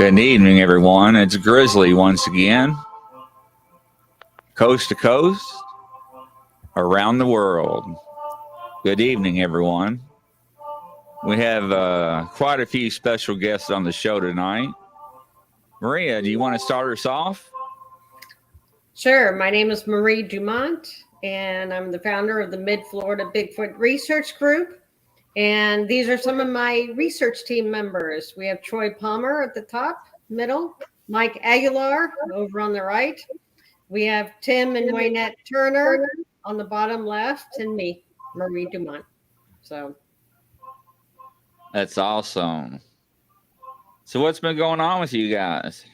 Good evening, everyone. It's Grizzly once again, coast to coast, around the world. Good evening, everyone. We have quite a few special guests on the show tonight. Maria, do you want to start us off? Sure. My name is Marie Dumont, and I'm the founder of the Mid-Florida Bigfoot Research Group. And these are some of my research team members. We have Troy Palmer at the top, middle, Mike Aguilar over on the right. We have Tim and Wynette Turner on the bottom left, and me, Marie Dumont. So that's awesome. So what's been going on with you guys?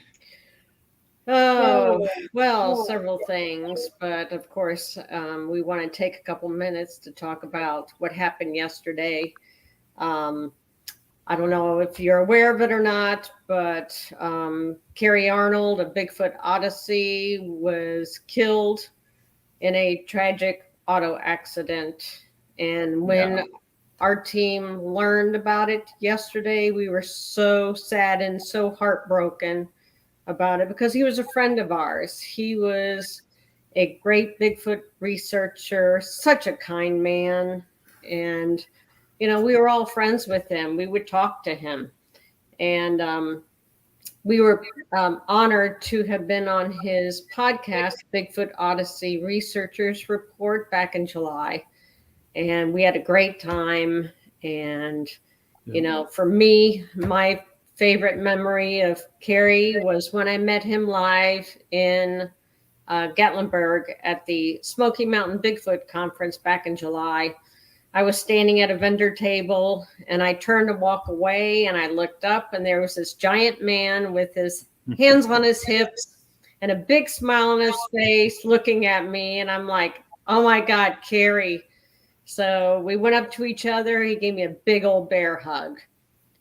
Oh, well, several things, but of course, we want to take a couple minutes to talk about what happened yesterday. I don't know if you're aware of it or not, but Carrie Arnold of Bigfoot Odyssey was killed in a tragic auto accident. And when our team learned about it yesterday, we were so sad and so heartbroken about it because he was a friend of ours. He was a great Bigfoot researcher, such a kind man. And, you know, we were all friends with him. We would talk to him. And we were honored to have been on his podcast, Bigfoot Odyssey Researchers Report, back in July. And we had a great time. And, you know, for me, my favorite memory of Carrie was when I met him live in Gatlinburg at the Smoky Mountain Bigfoot Conference back in July. I was standing at a vendor table and I turned to walk away and I looked up and there was this giant man with his hands on his hips and a big smile on his face looking at me. And I'm like, oh my God, Carrie. So we went up to each other. He gave me a big old bear hug.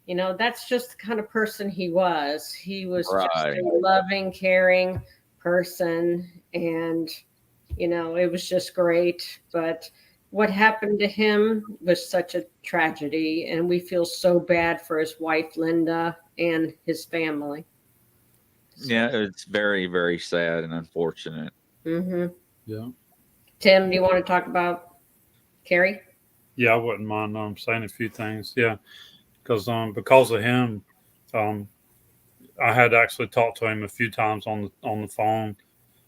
You know, that's just the kind of person he was. He was just a loving, caring person. And, you know, it was just great. But what happened to him was such a tragedy. And we feel so bad for his wife, Linda, and his family. Yeah, it's very, very sad and unfortunate. Mm-hmm. Yeah. Tim, do you want to talk about Carrie? Yeah, I wouldn't mind saying a few things. Yeah. Because of him, I had actually talked to him a few times on the phone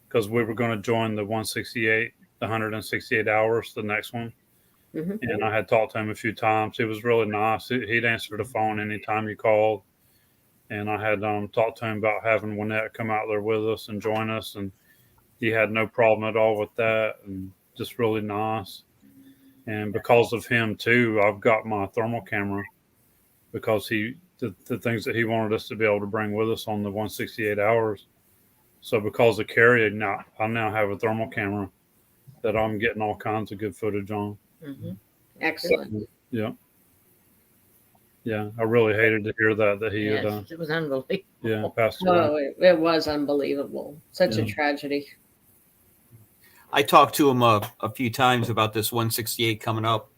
because we were going to join the 168 hours, the next one. Mm-hmm. And I had talked to him a few times. He was really nice. He'd answer the phone anytime you called. And I had talked to him about having Wynette come out there with us and join us. And he had no problem at all with that and just really nice. And because of him, too, I've got my thermal camera. Because the things that he wanted us to be able to bring with us on the 168 hours. So because of Carrie, I now have a thermal camera that I'm getting all kinds of good footage on. Mm-hmm. Excellent. Yeah. Yeah. I really hated to hear that he had. It was unbelievable. Yeah, passed away. Oh, it was unbelievable. Such a tragedy. I talked to him a few times about this 168 coming up.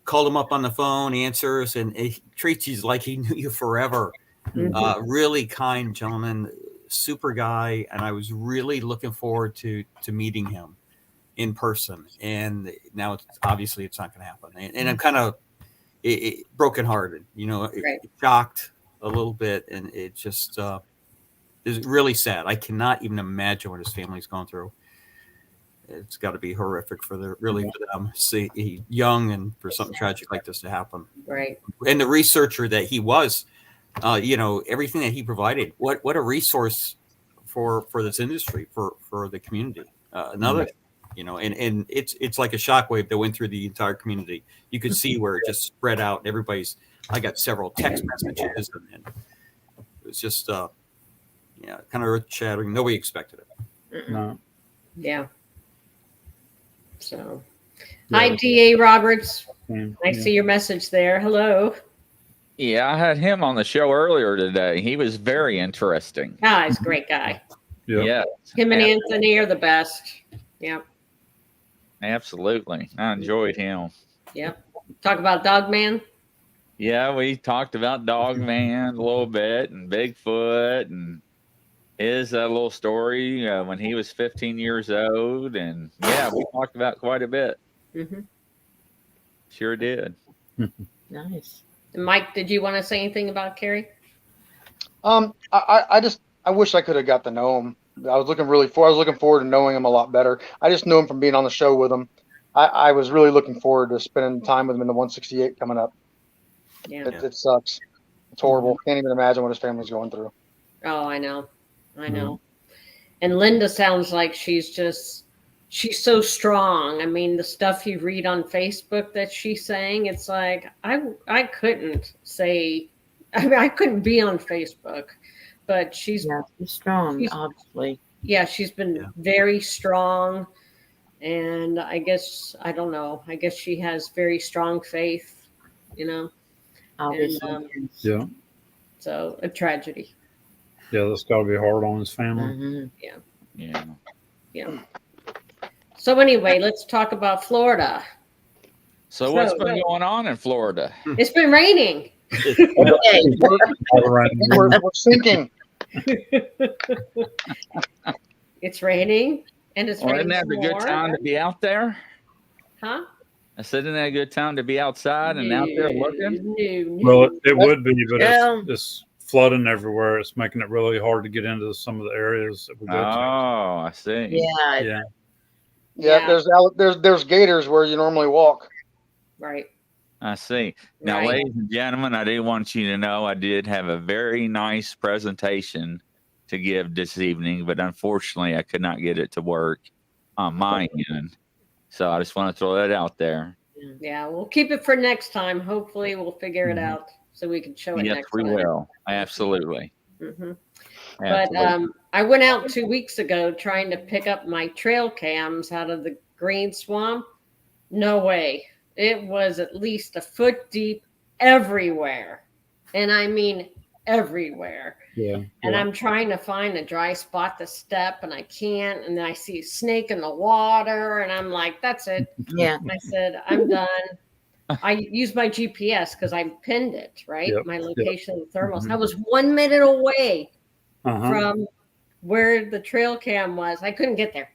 Called him up on the phone, answers, and he treats you like he knew you forever. Mm-hmm. Really kind gentleman, super guy, and I was really looking forward to meeting him in person. And now it's not going to happen. And I'm kind of brokenhearted, you know, shocked a little bit, and it just is really sad. I cannot even imagine what his family's gone through. It's got to be horrific for them. See, young and for something tragic like this to happen. Right. And the researcher that he was, you know, everything that he provided. What a resource for this industry, for the community. You know, and it's like a shockwave that went through the entire community. You could see where it just spread out. I got several text messages, and it was just, kind of earth shattering. Nobody expected it. No. Yeah. So, hi, D.A. Roberts. Yeah. I see your message there. Hello. Yeah, I had him on the show earlier today. He was very interesting. Ah, he's a great guy. Yeah. Him and Anthony are the best. Yeah. Absolutely. I enjoyed him. Yep. Talk about Dog Man. Yeah, we talked about Dog Man a little bit and Bigfoot and his little story when he was 15 years old. And yeah, we talked about quite a bit. Mm-hmm. Sure did. Nice. Mike, did you want to say anything about Carrie? I wish I could have got to know him. I was looking forward to knowing him a lot better. I just knew him from being on the show with him. I was really looking forward to spending time with him in the 168 coming up. Yeah. It sucks. It's horrible. Can't even imagine what his family's going through. Oh, I know. And Linda sounds like she's so strong. I mean, the stuff you read on Facebook that she's saying, it's like I couldn't say. I mean, I couldn't be on Facebook, but she's strong, obviously. Yeah, she's been very strong, and I guess I don't know. I guess she has very strong faith, Obviously. And, Yeah. so a tragedy. Yeah, that's got to be hard on his family. Mm-hmm. Yeah. So anyway, let's talk about Florida. So what's been going on in Florida? It's been raining. We're sinking. It's raining, and it's raining. Isn't that a good time to be out there? Huh? I said, isn't that a good time to be outside and out there looking? No. Well, it would be, but it's flooding everywhere. It's making it really hard to get into some of the areas that we go to. Oh, I see. Yeah. There's gators where you normally walk. Right. I see. Now, ladies and gentlemen, I do want you to know I did have a very nice presentation to give this evening, but unfortunately, I could not get it to work on my end. So I just want to throw that out there. Yeah, we'll keep it for next time. Hopefully, we'll figure it out so we can show it next time. Yes, we will. Absolutely. Mm-hmm. Absolutely. But I went out 2 weeks ago trying to pick up my trail cams out of the green swamp. No way. It was at least a foot deep everywhere. And I mean everywhere. Yeah. And I'm trying to find a dry spot to step, and I can't. And then I see a snake in the water, and I'm like, that's it. Yeah. I said, I'm done. I used my GPS because I pinned it, right? Yep. My location of the thermals. Mhm. I was 1 minute away Uh-huh. from where the trail cam was. I couldn't get there.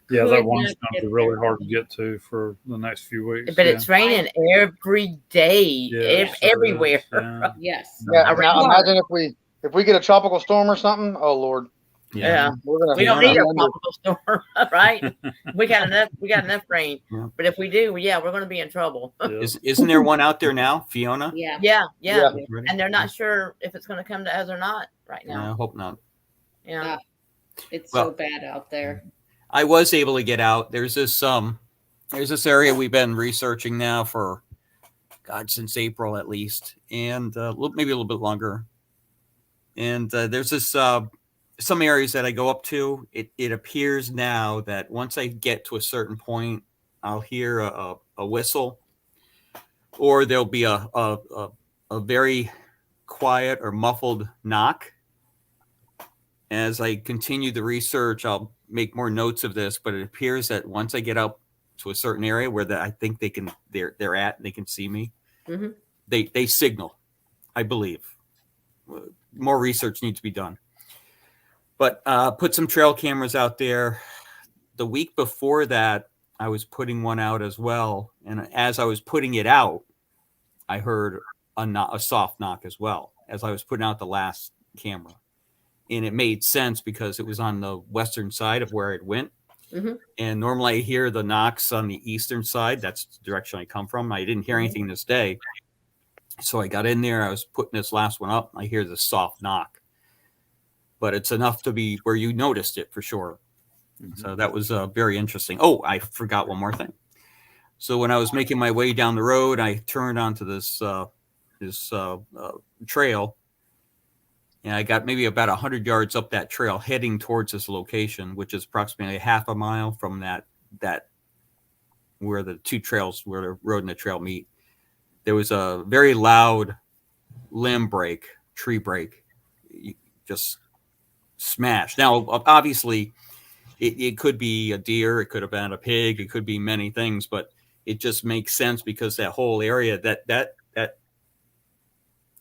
Yeah, Could that one's not going to get be really there. hard to get to for the next few weeks. But it's raining every day, Yeah, it sure everywhere. is, yeah. Yes. Yeah. Now imagine if we get a tropical storm or something. Oh Lord. Yeah. We're gonna. We don't need a we're gonna- tropical storm, right? We got enough rain. Yeah. But if we do, we're going to be in trouble. Yeah. Isn't there one out there now, Fiona? Yeah. Yeah. Ready? And they're not sure if it's going to come to us or not right I now. hope not. Yeah. It's Well- so bad out there. I was able to get out. There's this area we've been researching now for since April at least, and maybe a little bit longer. And there's this some areas that I go up to. It appears now that once I get to a certain point, I'll hear a whistle, or there'll be a very quiet or muffled knock. As I continue the research, I'll make more notes of this, but it appears that once I get up to a certain area where I think they're at, and they can see me, Mhm. they signal, I believe. More research needs to be done. But put some trail cameras out there. The week before that, I was putting one out as well. And as I was putting it out, I heard a soft knock as well as I was putting out the last camera. And it made sense because it was on the western side of where it went. Mhm. And normally I hear the knocks on the eastern side. That's the direction I come from. I didn't hear anything this day. So I got in there. I was putting this last one up. I hear the soft knock. But it's enough to be where you noticed it for sure. So that was very interesting. Oh, I forgot one more thing. So when I was making my way down the road, I turned onto this trail. And I got maybe about 100 yards up that trail heading towards this location, which is approximately half a mile from that where the two trails, where the road and the trail meet. There was a very loud tree break, just smashed. Now, obviously, it could be a deer, it could have been a pig, it could be many things, but it just makes sense because that whole area, that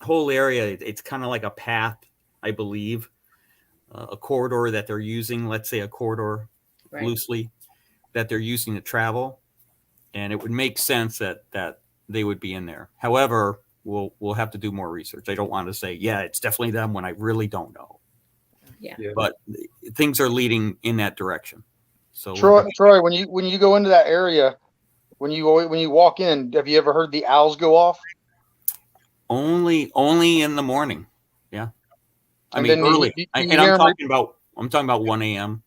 whole area, it's kind of like a path, I believe, a corridor that they're using. Let's say a corridor Right. loosely that they're using to travel, and it would make sense that they would be in there. However, we'll have to do more research. I don't want to say it's definitely them when I really don't know. Yeah. But things are leading in that direction. So Troy, when you go into that area, when you walk in, have you ever heard the owls go off? only in the morning. Yeah. I And mean then early. I'm I'm talking about 1 a.m.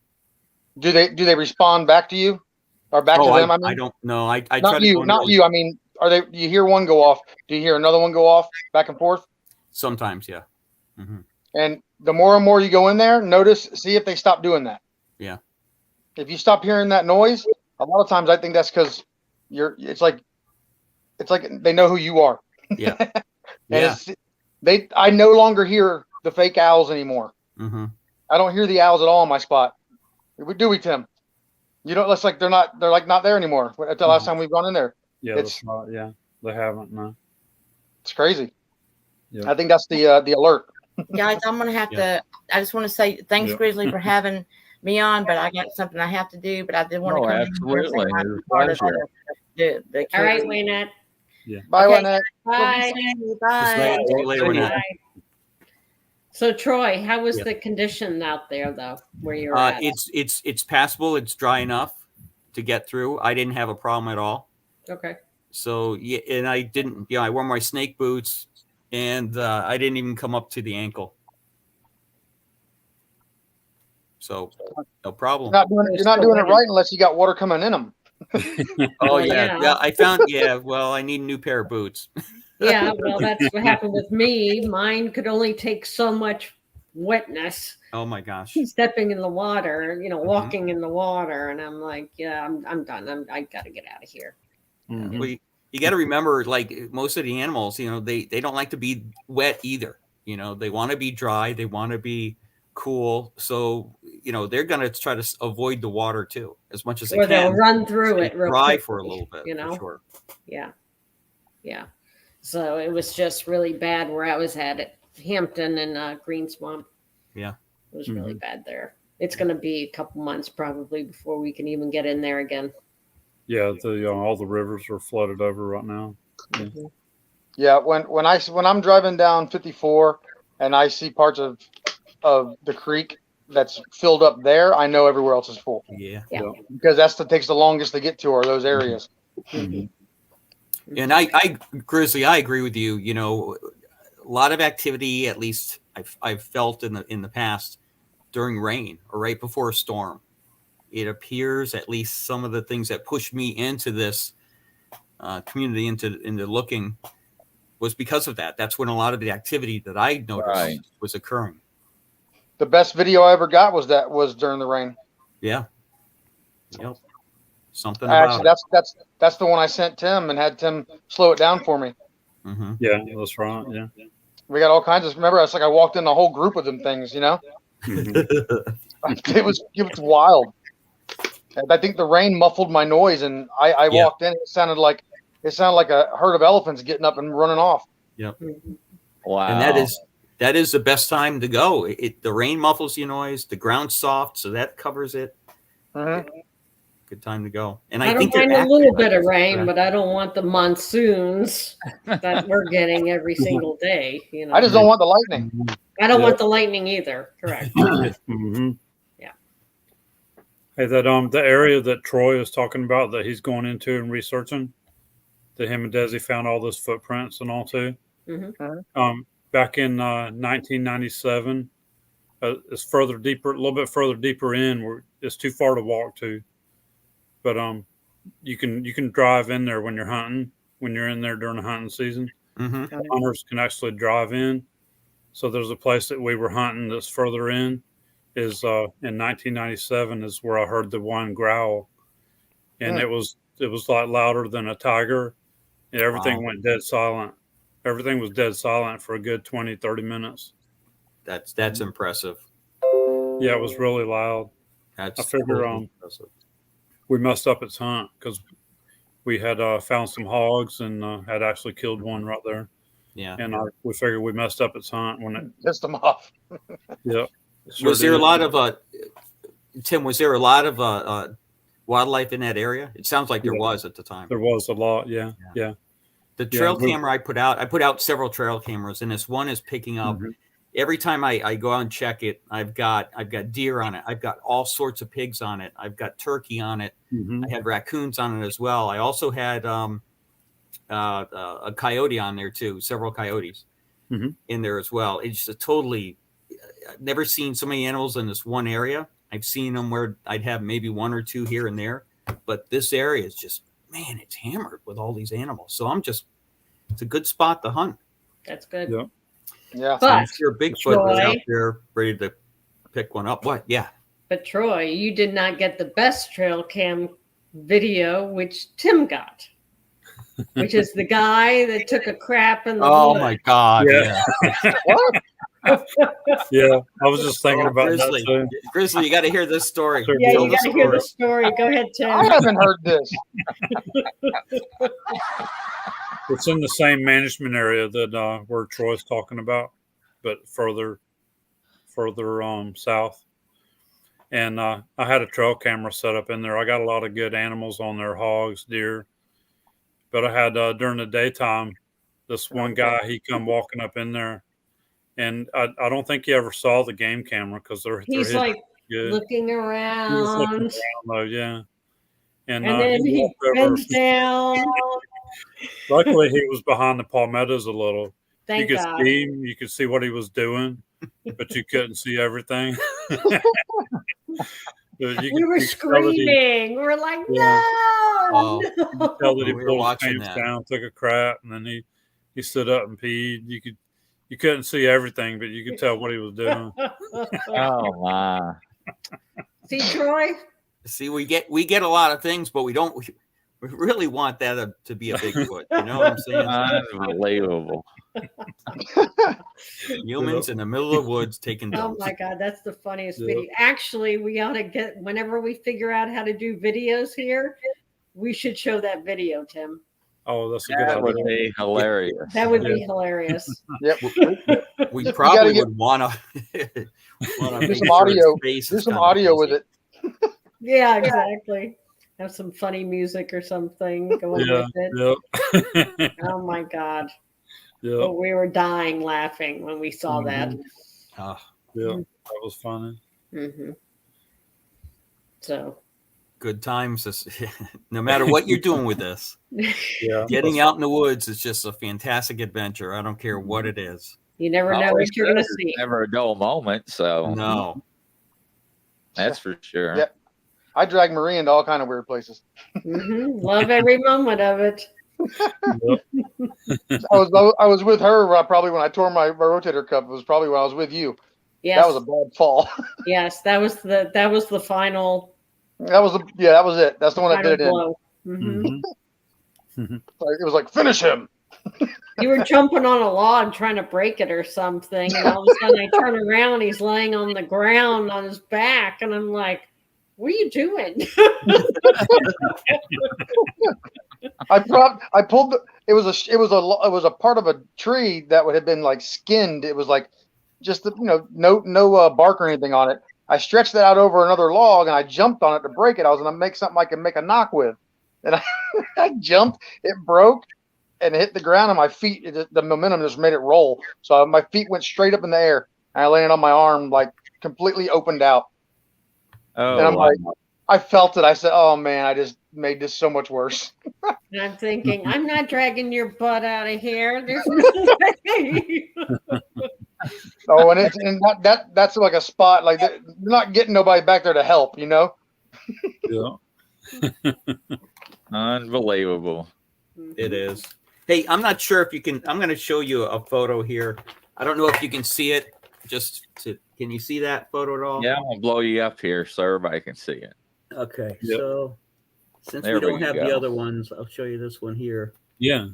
Do they respond back to you or back to them? I don't know. I try not to go not you. I mean, do you hear one go off? Do you hear another one go off back and forth? Sometimes, yeah. Mm-hmm. And the more and more you go in there, see if they stop doing that. Yeah. If you stop hearing that noise, a lot of times I think that's because it's like they know who you are. Yeah. And I no longer hear the fake owls anymore. Mm-hmm. I don't hear the owls at all in my spot. Do we, Tim? You don't. It's like they're not there anymore. At the last time we've gone in there. Yeah, that's right. Yeah, they haven't. No. It's crazy. Yeah. I think that's the alert. Guys, I'm going to have to, I just want to say thanks, Grizzly, for having me on, but I got something I have to do, but I did want to come absolutely. in here and say It's a I'm part of pleasure. the All right, Waynette. Yeah. Bye, Okay. Lynette. Bye. Bye. See you later, Wynette. So Troy, how was the condition out there though, where you're at? It's passable. It's dry enough to get through. I didn't have a problem at all. Okay. So and I didn't. I wore my snake boots, and I didn't even come up to the ankle. So no problem. You're not doing it right unless you got water coming in them. Oh yeah. yeah. I found. Well, I need a new pair of boots. Yeah, well, that's what happened with me. Mine could only take so much wetness. Oh my gosh. Stepping in the water, walking in the water, and I'm like, I'm done. I got to get out of here. Mm-hmm. Well, you got to remember, like most of the animals, they don't like to be wet either. They want to be dry. They want to be cool. So, they're going to try to avoid the water too, as much as they can. Or they'll run through it real dry quickly, for a little bit, for sure. Yeah. Yeah. So it was just really bad where I was at Hampton and Green Swamp. Yeah. It was really bad there. It's going to be a couple months probably before we can even get in there again. Yeah, all the rivers are flooded over right now. Yeah. Mm-hmm. Yeah, when I'm driving down 54 and I see parts of the creek that's filled up there, I know everywhere else is full. Yeah. Because takes the longest to get to are those areas. Mm-hmm. And I Grizzly, I agree with you. A lot of activity, at least I've felt in the past during rain or right before a storm. It appears, at least some of the things that pushed me into this community, into looking, was because of that. That's when a lot of the activity that I noticed was occurring. The best video I ever got was during the rain. Yeah. Yep. Something Actually, about that's the one I sent Tim and had Tim slow it down for me. Mm-hmm. Yeah, that's right. Yeah. We got all kinds of. Remember, it's like I walked in a whole group of them things. Mm-hmm. It was wild. And I think the rain muffled my noise, and I walked in. It sounded like a herd of elephants getting up and running off. Yep. Wow. And that is the best time to go. The rain muffles your noise. The ground's soft, so that covers it. Mm-hmm. Good time to go. And I think don't mind a little bit of rain, right? but I don't want the monsoons that we're getting every single day. I just don't want the lightning. I don't want the lightning either. Correct. Mm-hmm. Yeah. Hey, the area that Troy is talking about that he's going into and researching, that him and Desi found all those footprints and all too. Mm-hmm. Back in 1997, it's a little bit further deeper in where it's too far to walk to. But you can drive in there when you're hunting, when you're in there during the hunting season. Mm-hmm. Hunters can actually drive in. So there's a place that we were hunting that's further in. Is in 1997 is where I heard the one growl, and it was like louder than a tiger. And everything went dead silent. Everything was dead silent for a good 20-30 minutes. That's impressive. Yeah, it was really loud. I figure impressive. We messed up its hunt because we had found some hogs and had actually killed one right there. Yeah. And we figured we messed up its hunt when it. Pissed them off. Yeah. Was there a lot of Tim? Was there a lot of wildlife in that area? It sounds like there was at the time. There was a lot. Yeah. The trail camera I put out several trail cameras, and this one is picking up. Mm-hmm. Every time I go out and check it, I've got deer on it. I've got all sorts of pigs on it. I've got turkey on it. Mm-hmm. I had raccoons on it as well. I also had a coyote on there too, several coyotes in there as well. It's I've never seen so many animals in this one area. I've seen them where I'd have maybe one or two here and there, but this area is just, man, it's hammered with all these animals. So it's a good spot to hunt. That's good. Yeah. Yeah. But if you're a Bigfoot was out there ready to pick one up. What? Yeah. But Troy, you did not get the best trail cam video, which Tim got, which is the guy that took a crap in the wood. My God. Yeah. Yeah. I was just thinking about Grizzly. that too. Grizzly, you got to hear this story. Sure. Yeah, Tell you the got to hear the story. story. Go ahead, Tim. I haven't heard this. It's in the same management area that where Troy's talking about, but further south. And I had a trail camera set up in there. I got a lot of good animals on there, hogs, deer. But I had during the daytime, this one guy, he come walking up in there, and I don't think he ever saw the game camera because He's they're like good. looking He was looking around, around though, yeah. And then he walked over. bends down. Luckily, he was behind the palmettos a little. Thank you could God. see him. You could see what he was doing, but you couldn't see everything. We were screaming. We were like, Yeah. no, You could tell that he We were pulled his watching pants that. down, took a crap, and then he stood up and peed. You couldn't see everything, but you could tell what he was doing. Oh my! See, Troy? See, we get a lot of things, but we really want that to be a Bigfoot. You know what I'm saying? Unbelievable. Humans in the middle of the woods taking Oh dumps. my God, that's the funniest Yeah. video. Actually, we ought to get, whenever we figure out how to do videos here, we should show that video, Tim. Oh, that's a good That would idea. be hilarious. That would be hilarious. Yep. We probably get- would want to Do some audio. Do Do some audio with it. Yeah, exactly. Have some funny music or something going Yeah, with it. yeah, Oh my God. yeah, But we were dying laughing when we saw that. Oh, yeah. That was funny. Mm-hmm. So, good times. No matter what you're doing with this, Yeah, getting out in the woods is just a fantastic adventure. I don't care what it is. you never know Always what you're going to good. see. Never a dull moment. So No. that's for sure. Yep. I drag Marie into all kind of weird places. Mm-hmm. Love every moment of it. Yep. I was with her probably when I tore my rotator cuff. It was probably when I was with you. Yes. That was a bad fall. Yes, that was the final that was it. That's the one that did it in. blow. Mhm. It was like, finish him. You were jumping on a log trying to break it or something, and all of a sudden I turn around, he's laying on the ground on his back, and I'm like, "What are you doing?" I pulled it was a part of a tree that would have been like skinned. It was like just no bark or anything on it. I stretched that out over another log and I jumped on it to break it. I was going to make something I could make a knock with, and I jumped. It broke and it hit the ground, and my feet. The momentum just made it roll. So my feet went straight up in the air, and I landed on my arm like completely opened out. Oh, And I'm wow. like, I felt it. I said, "Oh man, I just made this so much worse." And I'm thinking, I'm not dragging your butt out of here. There's no way. Oh, and that's like a spot like that. You're not getting nobody back there to help, you know. Yeah. Unbelievable. It is. Hey, I'm not sure if you can. I'm going to show you a photo here. I don't know if you can see it. Can you see that photo at all? Yeah, I'm gonna blow you up here so everybody can see it. Okay. Yep. So since There we don't we have go. the other ones, I'll show you this one here. Yeah.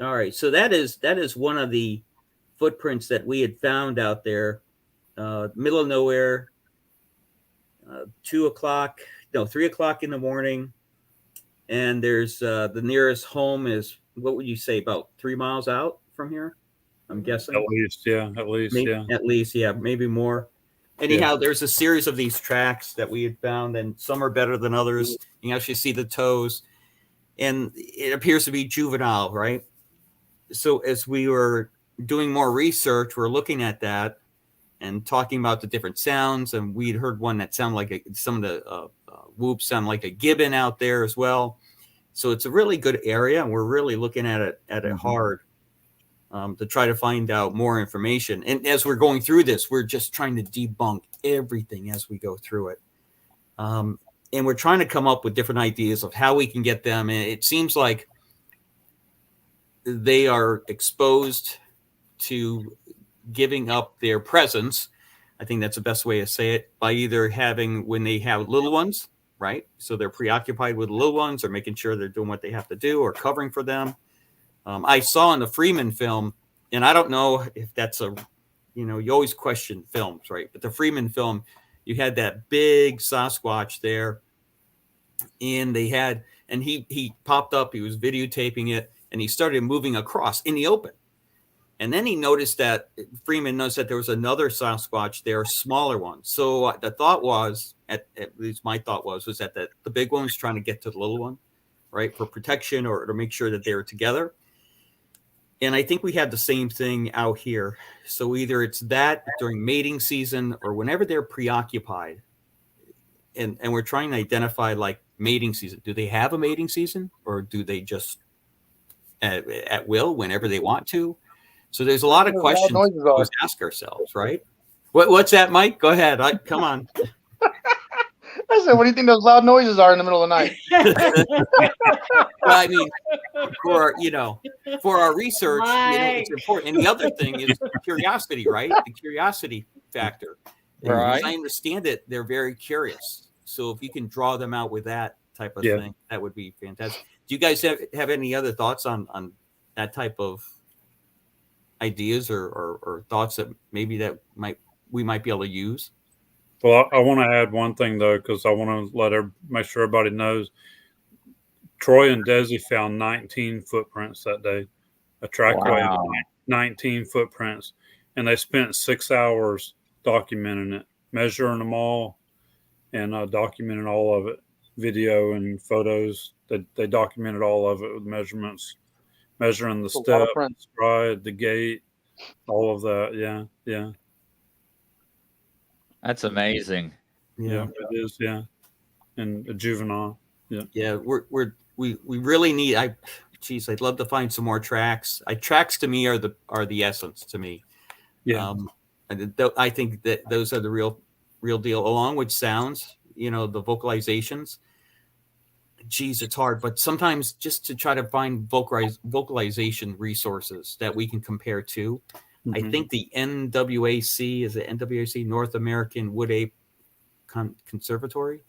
All right. So that is one of the footprints that we had found out there, middle of nowhere, 3 o'clock in the morning. And there's the nearest home is, what would you say, about 3 miles out from here? I'm guessing. At least, yeah. At least, yeah, maybe more. Anyhow, there's a series of these tracks that we had found, and some are better than others. You can actually see the toes, and it appears to be juvenile, right? So as we were doing more research, we're looking at that and talking about the different sounds, and we'd heard one that sounded like some of the whoops sound like a gibbon out there as well. So it's a really good area, and we're really looking at it hard. To try to find out more information. And as we're going through this, we're just trying to debunk everything as we go through it. And we're trying to come up with different ideas of how we can get them. And it seems like they are exposed to giving up their presence. I think that's the best way to say it, by either having, when they have little ones, right? So they're preoccupied with little ones, or making sure they're doing what they have to do, or covering for them. I saw in the Freeman film, and I don't know if that's you always question films, right? But the Freeman film, you had that big Sasquatch there, and he popped up, he was videotaping it, and he started moving across in the open. And then Freeman noticed that there was another Sasquatch there, a smaller one. So the thought was, at least my thought was that the big one was trying to get to the little one, right? For protection, or to make sure that they were together. And I think we had the same thing out here. So either it's that during mating season, or whenever they're preoccupied, and we're trying to identify like mating season. Do they have a mating season, or do they just at will whenever they want to? So there's a lot of questions we ask ourselves, right? What's that, Mike? Go ahead. Come on. I said, what do you think those loud noises are in the middle of the night? Well, I mean, for our research, it's important. And the other thing is curiosity, right? The curiosity factor. Right. As I understand it, they're very curious. So if you can draw them out with that type of thing, that would be fantastic. Do you guys have any other thoughts on that type of ideas or thoughts that maybe we might be able to use? Well, I want to add one thing, though, because I want to make sure everybody knows. Troy and Desi found 19 footprints that day, a trackway of 19 footprints, and they spent 6 hours documenting it, measuring them all, and documenting all of it, video and photos. They documented all of it with measurements, measuring the step, the stride, the gait, all of that. Yeah. That's amazing. Yeah, it is. Yeah, and a juvenile. Yeah. We really need. I'd love to find some more tracks. Tracks to me are the essence to me. Yeah. I think that those are the real deal, along with sounds. The vocalizations. Geez, it's hard, but sometimes just to try to find vocalization resources that we can compare to. I think the NWAC, North American Wood Ape Conservatory.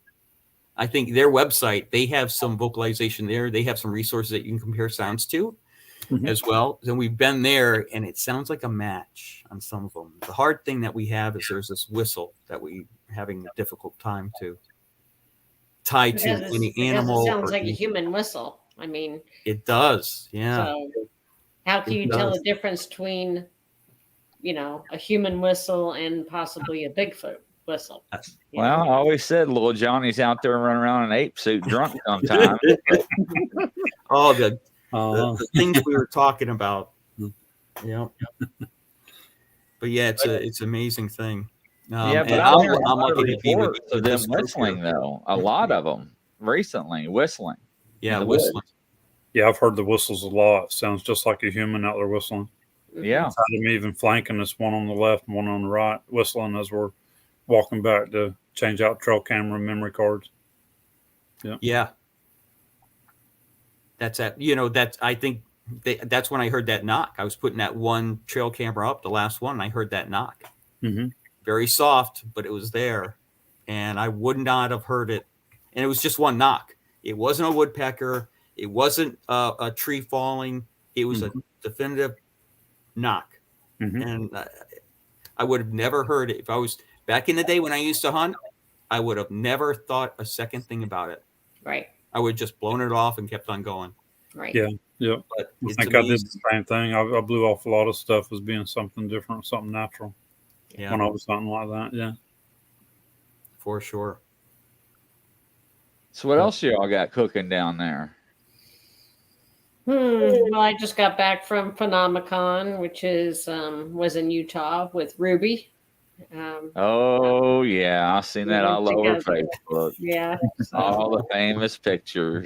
I think their website, they have some vocalization there. They have some resources that you can compare sounds to as well. Then we've been there, and it sounds like a match on some of them. The hard thing that we have is there's this whistle that we're having a difficult time to tie to any animal. It sounds like a human whistle. I mean, it does. Yeah. So how can you tell the difference between a human whistle and possibly a Bigfoot whistle? Well, I always said little Johnny's out there running around in an ape suit drunk sometimes. The things we were talking about. Yeah. But yeah, it's an amazing thing. But I'm looking at reports of them whistling, though. A lot of them recently whistling. Yeah, whistling. Yeah, I've heard the whistles a lot. Sounds just like a human out there whistling. Yeah. I'm even flanking us, one on the left and one on the right, whistling as we're walking back to change out trail camera memory cards. Yeah. That's I think that's when I heard that knock. I was putting that one trail camera up, the last one, and I heard that knock. Very soft, but it was there, and I would not have heard it. And it was just one knock. It wasn't a woodpecker. It wasn't a tree falling. It was a definitive knock. And I would have never heard it. If I was back in the day when I used to hunt, I would have never thought a second thing about it. Right. I would have just blown it off and kept on going. Right. Yeah. Yep. But I it's think I did amazing. the same thing. I blew off a lot of stuff as being something different, something natural Yeah, when I was hunting like that. Yeah. for sure. So what else y'all got cooking down there? Well, I just got back from Phenomicon, which is was in Utah with Ruby. Oh yeah, I've seen We that went all over together. Facebook. Yeah. All the famous pictures.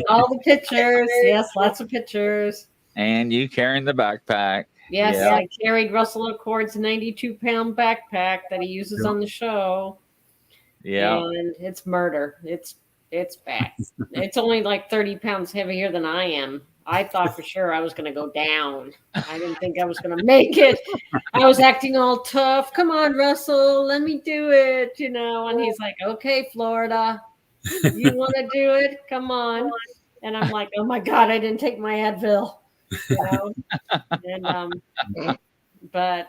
All the pictures. Yes, lots of pictures. And you carrying the backpack. Yes, Yeah. I carried Russell Accord's 92-pound backpack that he uses on the show. Yeah. And it's murder. It's bad. It's only like 30 pounds heavier than I am. I thought for sure I was going to go down. I didn't think I was going to make it. I was acting all tough. Come on, Russell, let me do it, And he's like, okay, Florida, you want to do it? Come on. And I'm like, oh my God, I didn't take my Advil. And but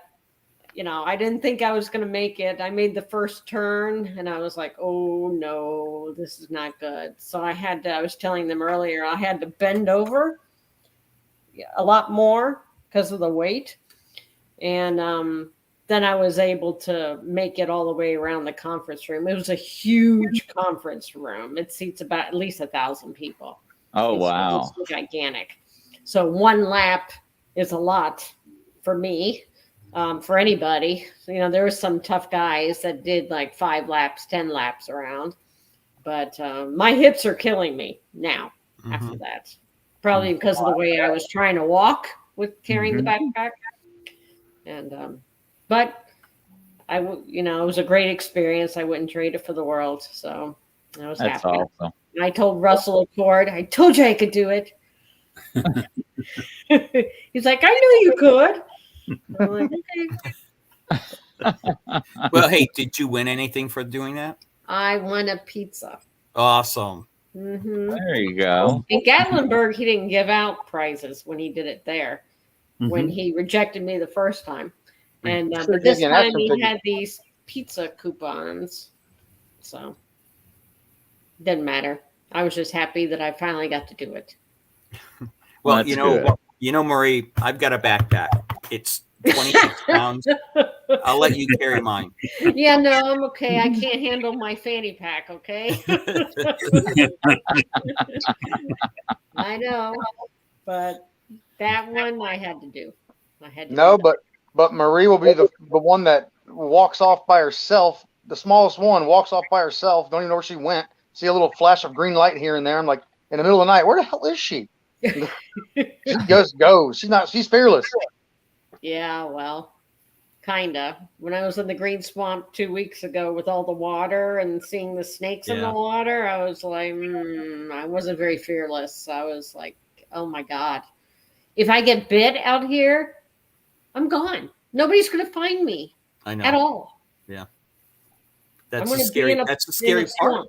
I didn't think I was going to make it. I made the first turn and I was like, oh no, this is not good. So I was telling them earlier, I had to bend over a lot more because of the weight. And then I was able to make it all the way around the conference room. It was a huge conference room. It seats about at least 1,000 people. Oh wow. It's gigantic. So one lap is a lot for me. For anybody, there were some tough guys that did like 5 laps, 10 laps around, but my hips are killing me now after that, probably because of the way I was trying to walk with carrying the backpack. And, but it was a great experience. I wouldn't trade it for the world. So I was That's happy. awesome. And I told Russell Accord, I told you I could do it. He's like, I knew you could. I'm like, okay. Well, hey, did you win anything for doing that? I won a pizza. Awesome. There you go. In Gatlinburg, he didn't give out prizes when he did it there, when he rejected me the first time. And but this time he had these pizza coupons. So didn't matter. I was just happy that I finally got to do it. Well, That's good. Marie, I've got a backpack. It's 26 pounds. I'll let you carry mine. Yeah, no, I'm okay. I can't handle my fanny pack, okay? I know, but that one I had to do. But Marie will be the one that walks off by herself. The smallest one walks off by herself. Don't even know where she went. See a little flash of green light here and there. I'm like, in the middle of the night, where the hell is she? She just goes. She's fearless. Yeah, well, kinda. When I was in the green swamp 2 weeks ago with all the water and seeing the snakes in the water, I was like, I wasn't very fearless. I was like, oh my God. If I get bit out here, I'm gone. Nobody's gonna find me. I know. At all. Yeah. That's a scary part.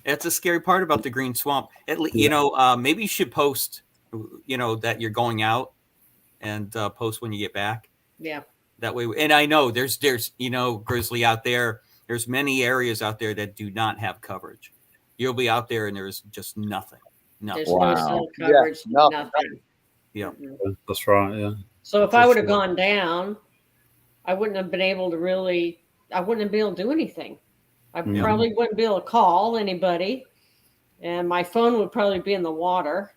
That's a scary part about the green swamp. Maybe you should post, that you're going out and post when you get back. Yeah. That way. And I know there's Grizzly out there. There's many areas out there that do not have coverage. You'll be out there and there's just nothing. There's Wow. no cell coverage, nothing. Yeah. That's right. Yeah. So if I would have gone down, I wouldn't have been able to do anything. I probably wouldn't be able to call anybody, and my phone would probably be in the water.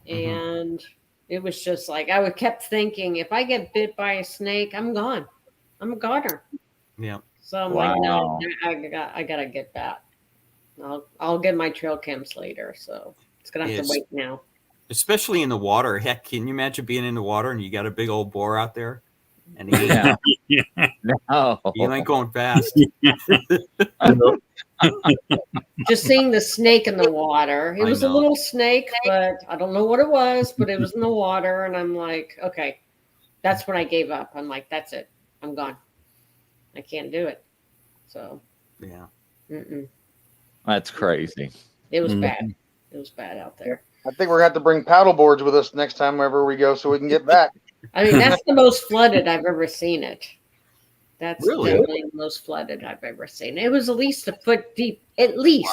And it was just like I kept thinking, if I get bit by a snake, I'm gone. I'm a goner. Yeah. So I'm like, no, I gotta get that. I'll get my trail cams later. So it's gonna have to wait now. Especially in the water. Heck, can you imagine being in the water and you got a big old boar out there? And you ain't going fast. Just seeing the snake in the water. It was a little snake, but I don't know what it was, but it was in the water. And I'm like, okay, that's when I gave up. I'm like, that's it. I'm gone. I can't do it. So, yeah. That's crazy. It was bad. It was bad out there. I think we're going to have to bring paddle boards with us next time wherever we go so we can get back. I mean, that's the most flooded I've ever seen it. That's definitely the most flooded I've ever seen. It was at least a foot deep, at least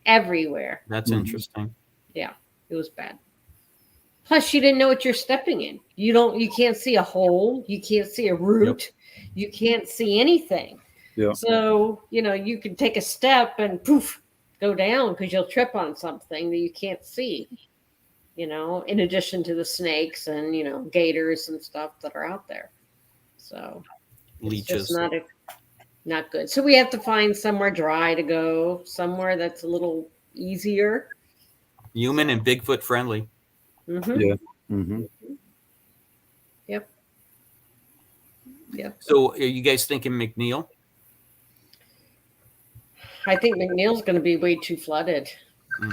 everywhere. That's interesting. Yeah, it was bad. Plus, you didn't know what you're stepping in. You can't see a hole. You can't see a root. You can't see anything. Yeah. So, you can take a step and poof, go down because you'll trip on something that you can't see, in addition to the snakes and, gators and stuff that are out there. So Leeches. it's just not good. So we have to find somewhere dry to go, somewhere that's a little easier. Human and Bigfoot friendly. Mm-hmm. Yeah. Mm-hmm. Yep. So are you guys thinking McNeil? I think McNeil's going to be way too flooded. I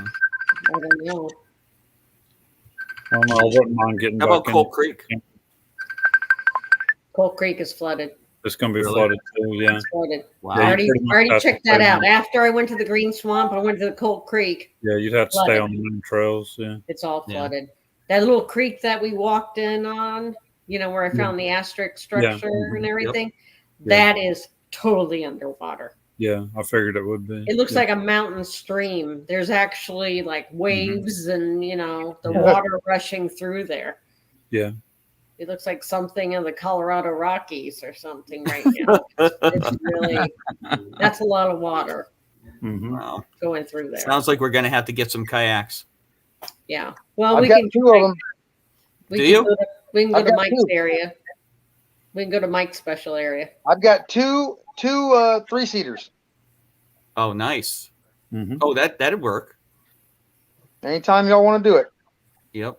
don't know. I don't know. I wouldn't mind getting How back about Colt Creek? Colt Creek is flooded. It's going to be Really? flooded too. Yeah. It's flooded. Wow. I already pretty much have checked to that stay out. on- After I went to the Green Swamp, I went to the Colt Creek. Yeah. You'd have to stay Flooded. on the main trails. Yeah. It's all Yeah. flooded. That little creek that we walked in on, where I found the asterisk structure and everything, that is totally underwater. Yeah. I figured it would be. It looks like a mountain stream. There's actually like waves and, the water rushing through there. Yeah. It looks like something in the Colorado Rockies or something right now. It's really, that's a lot of water Mm-hmm. Wow. going through there. Sounds like we're going to have to get some kayaks. Yeah. Well, I've we got can two of them. Do you? We can go I've to got Mike's two. area. We can go to Mike's special area. I've got two 3-seaters. Oh, nice. Mm-hmm. Oh, that'd work. Anytime y'all want to do it. Yep.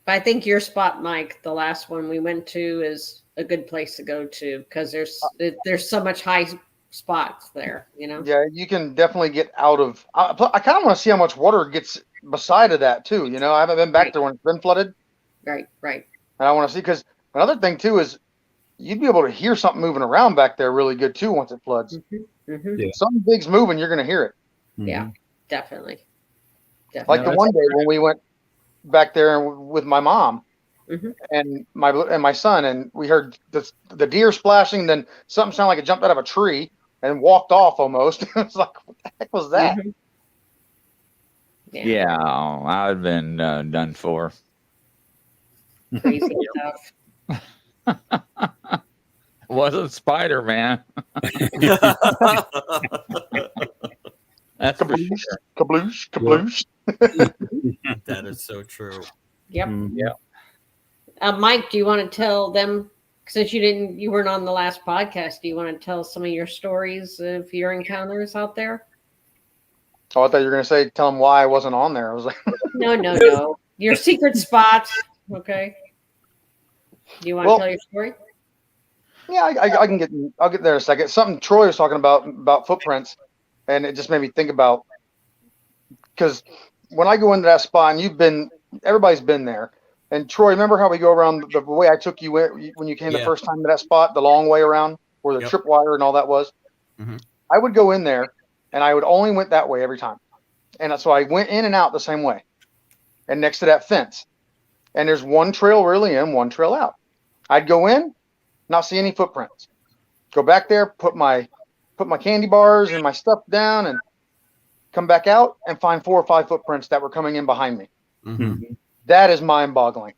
But I think your spot, Mike, the last one we went to, is a good place to go to because there's so much high spots there. Yeah, you can definitely get out of. I kind of want to see how much water gets beside of that too. I haven't been back there when it's been flooded, Right. and I want to see because another thing too is you'd be able to hear something moving around back there really good too once it floods. Mm-hmm. Yeah. Something big's moving, you're going to hear it. Yeah, definitely. Like the one day when we went back there with my mom Mhm. and my son, and we heard the deer splashing. Then something sounded like it jumped out of a tree and walked off almost. It's like, what the heck was that? Mhm. Yeah, I've been done for. Crazy stuff. Wasn't Spider Man. That's for Kabloosh, sure. kabloosh, kabloosh. That is so true. Yep. Mm-hmm. Mike, do you want to tell them, since you weren't on the last podcast, do you want to tell some of your stories of your encounters out there? Oh, I thought you were going to say, tell them why I wasn't on there. I was like, No. Your secret spot. Okay. Do you want to tell your story? yeah, I'll get there in a second. Something Troy was talking about footprints, and it just made me think about, because when I go into that spot, and everybody's been there. And Troy, remember how we go around the way I took you when you came the first time to that spot, the long way around where the tripwire and all that was? Mm-hmm. I would go in there, and I would only went that way every time. And so I went in and out the same way, and next to that fence. And there's one trail really in, one trail out. I'd go in, not see any footprints. Go back there, put my candy bars and my stuff down, and come back out and find 4 or 5 footprints that were coming in behind me. Mm-hmm. That is mind-boggling.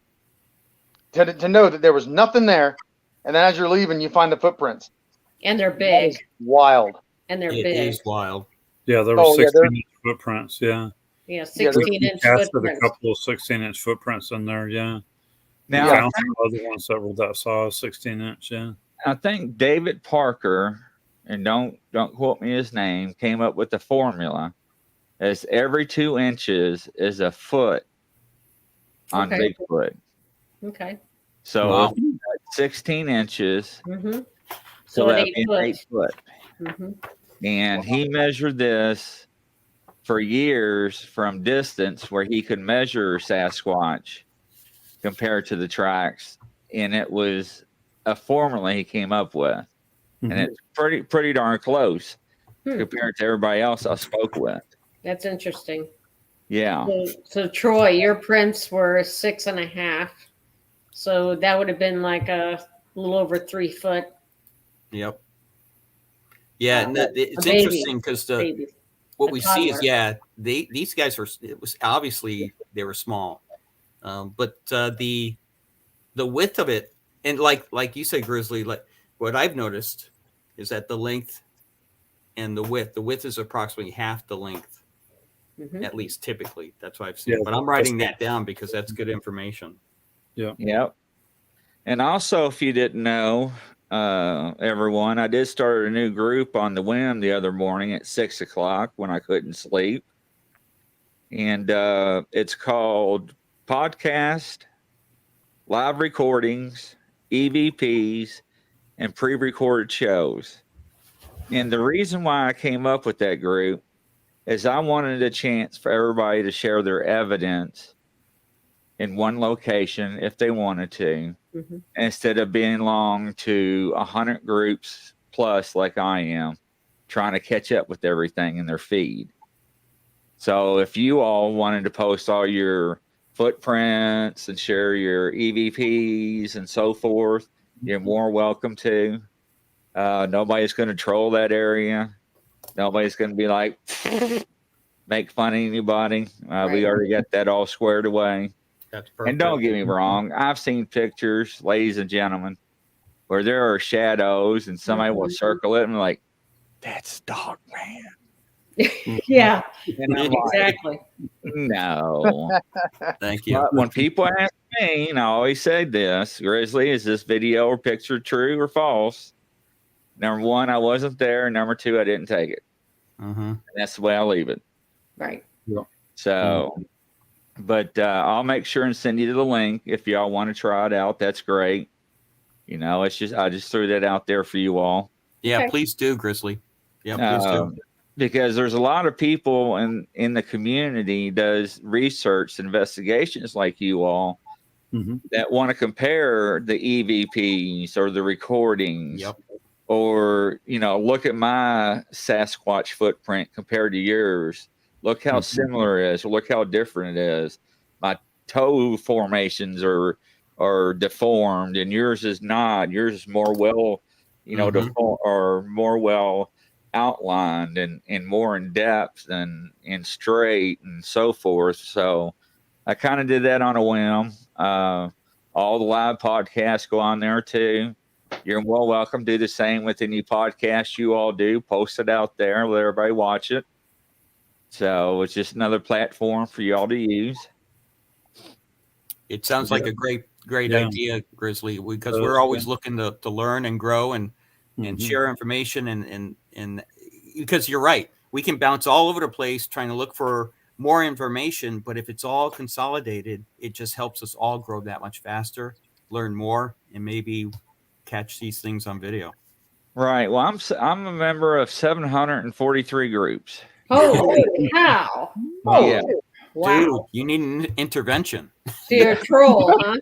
To know that there was nothing there, and then as you're leaving, you find the footprints. And they're That big. is wild. And they're It big. is wild. Yeah. There were 16-inch footprints. Yeah. Yeah, Yeah, 16-inch Casted a footprints. couple of 16-inch footprints in there. Yeah. Now, Found some other ones that were that size, 16-inch. Yeah. I think David Parker, and don't quote me his name, came up with the formula as every 2 inches is a foot on Okay. Bigfoot. Okay. So Wow. if you got 16 inches, Mm-hmm. so an that'd 8 be an foot. 8 foot. Mm-hmm. And he measured this for years from distance where he could measure Sasquatch compared to the tracks. And it was a formula he came up with. Mhm. And it's pretty darn close Hmm. compared to everybody else I spoke with. That's interesting. Yeah. So Troy, your prints were 6.5. So that would have been like a little over 3 foot. Yep. Yeah, and it's baby. interesting because Baby. what a we see is toddler. these guys were, it was obviously they were small, But the width of it, and like you said, Grizzly, like what I've noticed is that the length and the width is approximately half the length, at least typically. That's what I've seen. Yeah, but I'm writing that down because that's good information. Yeah. Yep. And also, if you didn't know, everyone, I did start a new group on the whim the other morning at 6 o'clock when I couldn't sleep. And it's called Podcast, Live Recordings, EVPs, and Pre-Recorded Shows. And the reason why I came up with that group is I wanted a chance for everybody to share their evidence in one location if they wanted to, instead of being long to 100 groups plus like I am, trying to catch up with everything in their feed. So if you all wanted to post all your footprints and share your EVPs and so forth, you're more welcome to. Nobody's going to troll that area. Nobody's going to be like, make fun of anybody. We already got that all squared away. That's perfect. And don't get me wrong, I've seen pictures, ladies and gentlemen, where there are shadows and somebody will circle it and be like, that's Dog Man. Yeah, And I'm like, exactly. no. Thank you. But when people ask me, and I always say this, Grizzly, is this video or picture true or false? Number one, I wasn't there. Number two, I didn't take it. And that's the way I leave it. Right. So, but I'll make sure and send you the link if y'all want to try it out. That's great. You know, it's just I just threw that out there for you all. Yeah, Okay. please do, Grizzly. Yeah, please do. Because there's a lot of people in the community does research investigations like you all that want to compare the EVPs or the recordings. Or, you know, look at my Sasquatch footprint compared to yours. Look how similar it is. Or look how different it is. My toe formations are deformed, and yours is not. Yours is more well, you know, or more well outlined and more in depth and straight and so forth. So I kind of did that on a whim. All the live podcasts go on there too. You're well welcome. Do the same with any podcast you all do. Post it out there. Let everybody watch it. So it's just another platform for y'all to use. It sounds like a great idea, Grizzly, because we're always looking to learn and grow and share information and because you're right. We can bounce all over the place trying to look for more information, but if it's all consolidated, it just helps us all grow that much faster, learn more, and maybe catch these things on video. Right. Well, I'm a member of 743 groups. Holy cow! Oh, yeah. Wow. Dude, you need an intervention. So you're a troll, huh?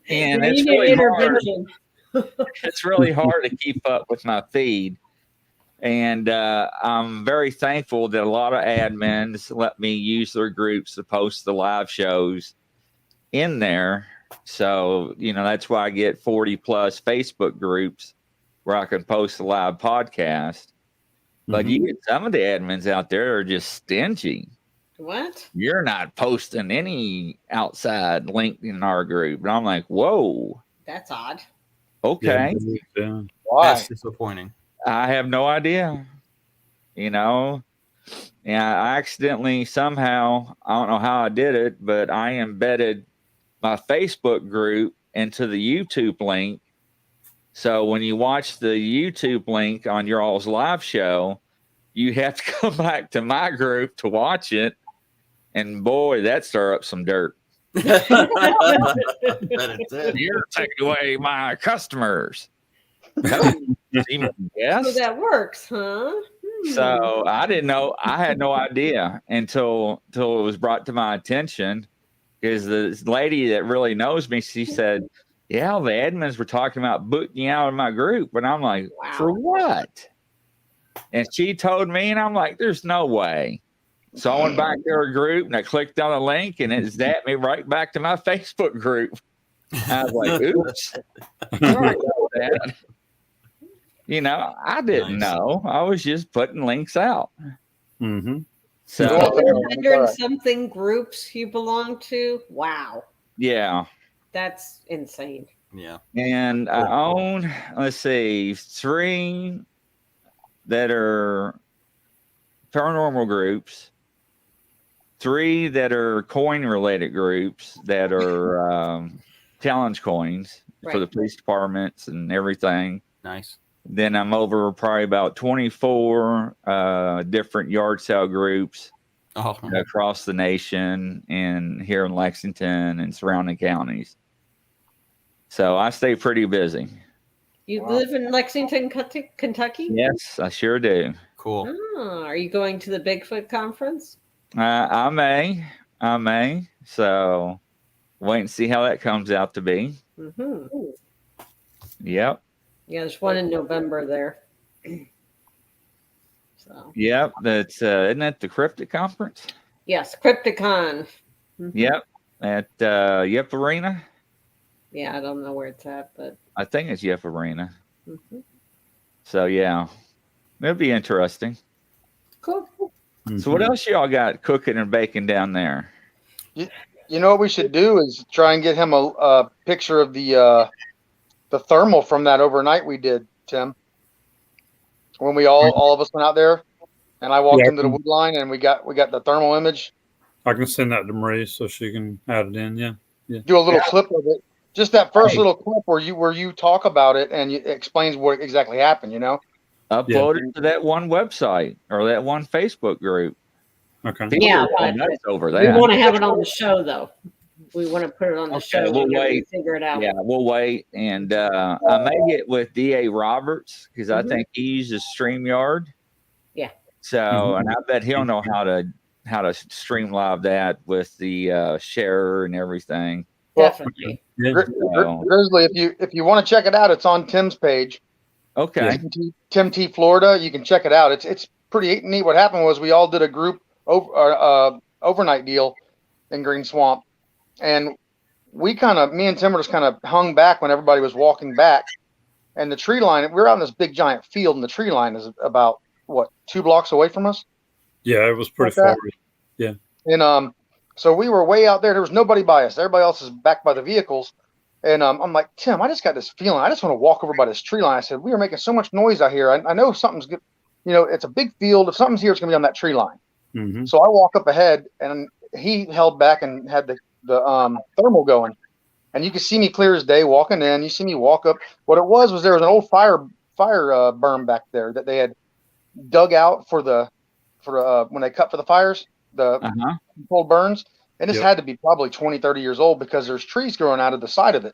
And You it's need really an hard. intervention. It's really hard to keep up with my feed. And I'm very thankful that a lot of admins let me use their groups to post the live shows in there. So, you know, that's why I get 40 plus Facebook groups where I can post a live podcast. But you get some of the admins out there are just stingy. What? You're not posting any outside link in our group. And I'm like, whoa. That's odd. Okay. Why? That's disappointing. I have no idea. You know, and I accidentally somehow, I don't know how I did it, but I embedded my Facebook group into the YouTube link. So when you watch the YouTube link on your all's live show, you have to come back to my group to watch it. And boy, that stir up some dirt. You're taking away my customers. Yes. So that works, huh? So I didn't know. I had no idea until it was brought to my attention, because this lady that really knows me, she said, yeah, the admins were talking about booting you out of my group. And I'm like, Wow. For what? And she told me, and I'm like, there's no way. So I went back to her group and I clicked on the link and it zapped me right back to my Facebook group. I was like, oops. Sorry about that. You know, I didn't know. I was just putting links out. So, Cool. 100 and something groups you belong to. Wow. yeah. That's insane. Yeah. And I own, let's see, 3 that are paranormal groups, 3 that are coin related groups that are challenge coins for Right. the police departments and everything. Nice. Then I'm over probably about 24 different yard sale groups Oh, across the nation and here in Lexington and surrounding counties. So I stay pretty busy. You live in Lexington, Kentucky? Yes, I sure do. cool. Ah, are you going to the Bigfoot conference? I may. So wait and see how that comes out to be. Mm-hmm. Yep. Yeah, there's one in November there. So Yep. That's isn't that the Cryptic Conference? yes, Crypticon. Mhm. Yep. At Yep Arena. Yeah, I don't know where it's at, but I think it's Yep Arena. mhm. So yeah. It'll be interesting. Cool. So what else y'all got cooking and baking down there? You know what we should do is try and get him a picture of the thermal from that overnight we did, Tim. When we all of us went out there, and I walked into the wood line, and we got the thermal image. I can send that to Marie so she can add it in. Yeah. Do a little clip of it, just that first little clip where you talk about it and it explains what exactly happened. You know. Upload it to that one website or that one Facebook group. Okay. People Yeah, are but nuts over we that. want to have it on the show, though. We want to put it on the Okay, show. we'll whenever we wait. Figure it out. Yeah, we'll wait. And I may get with DA Roberts because I think he uses StreamYard. Yeah. So, and I bet he'll know how to stream live that with the share and everything. Definitely. Yeah. Grizzly, if you want to check it out, it's on Tim's page. Okay. Tim T, Florida. You can check it out. It's pretty neat. What happened was we all did a group overnight deal in Green Swamp, and me and Tim were just kind of hung back when everybody was walking back, and the tree line. We were out in this big giant field, and the tree line is about 2 blocks away from us. Yeah, it was pretty Like far. Yeah. And so we were way out there. There was nobody by us. Everybody else is back by the vehicles. And I'm like, Tim, I just got this feeling. I just want to walk over by this tree line. I said, we are making so much noise out here. I know something's good. You know, it's a big field. If something's here, it's going to be on that tree line. Mm-hmm. So I walk up ahead, and he held back and had the thermal going. And you can see me clear as day walking in. You see me walk up. What it was there was an old fire berm back there that they had dug out for when they cut for the fires, the controlled burns. And this had to be probably 20, 30 years old because there's trees growing out of the side of it.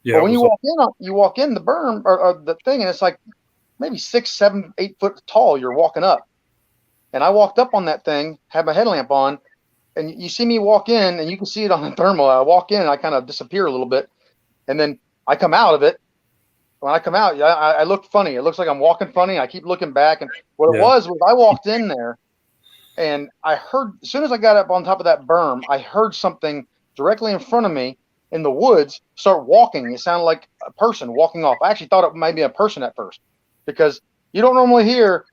Yeah. But when you walk in the berm or the thing, and it's like maybe 6, 7, 8 foot tall, you're walking up. And I walked up on that thing, had my headlamp on, and you see me walk in, and you can see it on the thermal. I walk in, and I kind of disappear a little bit. And then I come out of it. When I come out, I look funny. It looks like I'm walking funny. I keep looking back. And what it was I walked in there, and I heard, as soon as I got up on top of that berm, I heard something directly in front of me in the woods start walking. It sounded like a person walking off. I actually thought it might be a person at first because you don't normally hear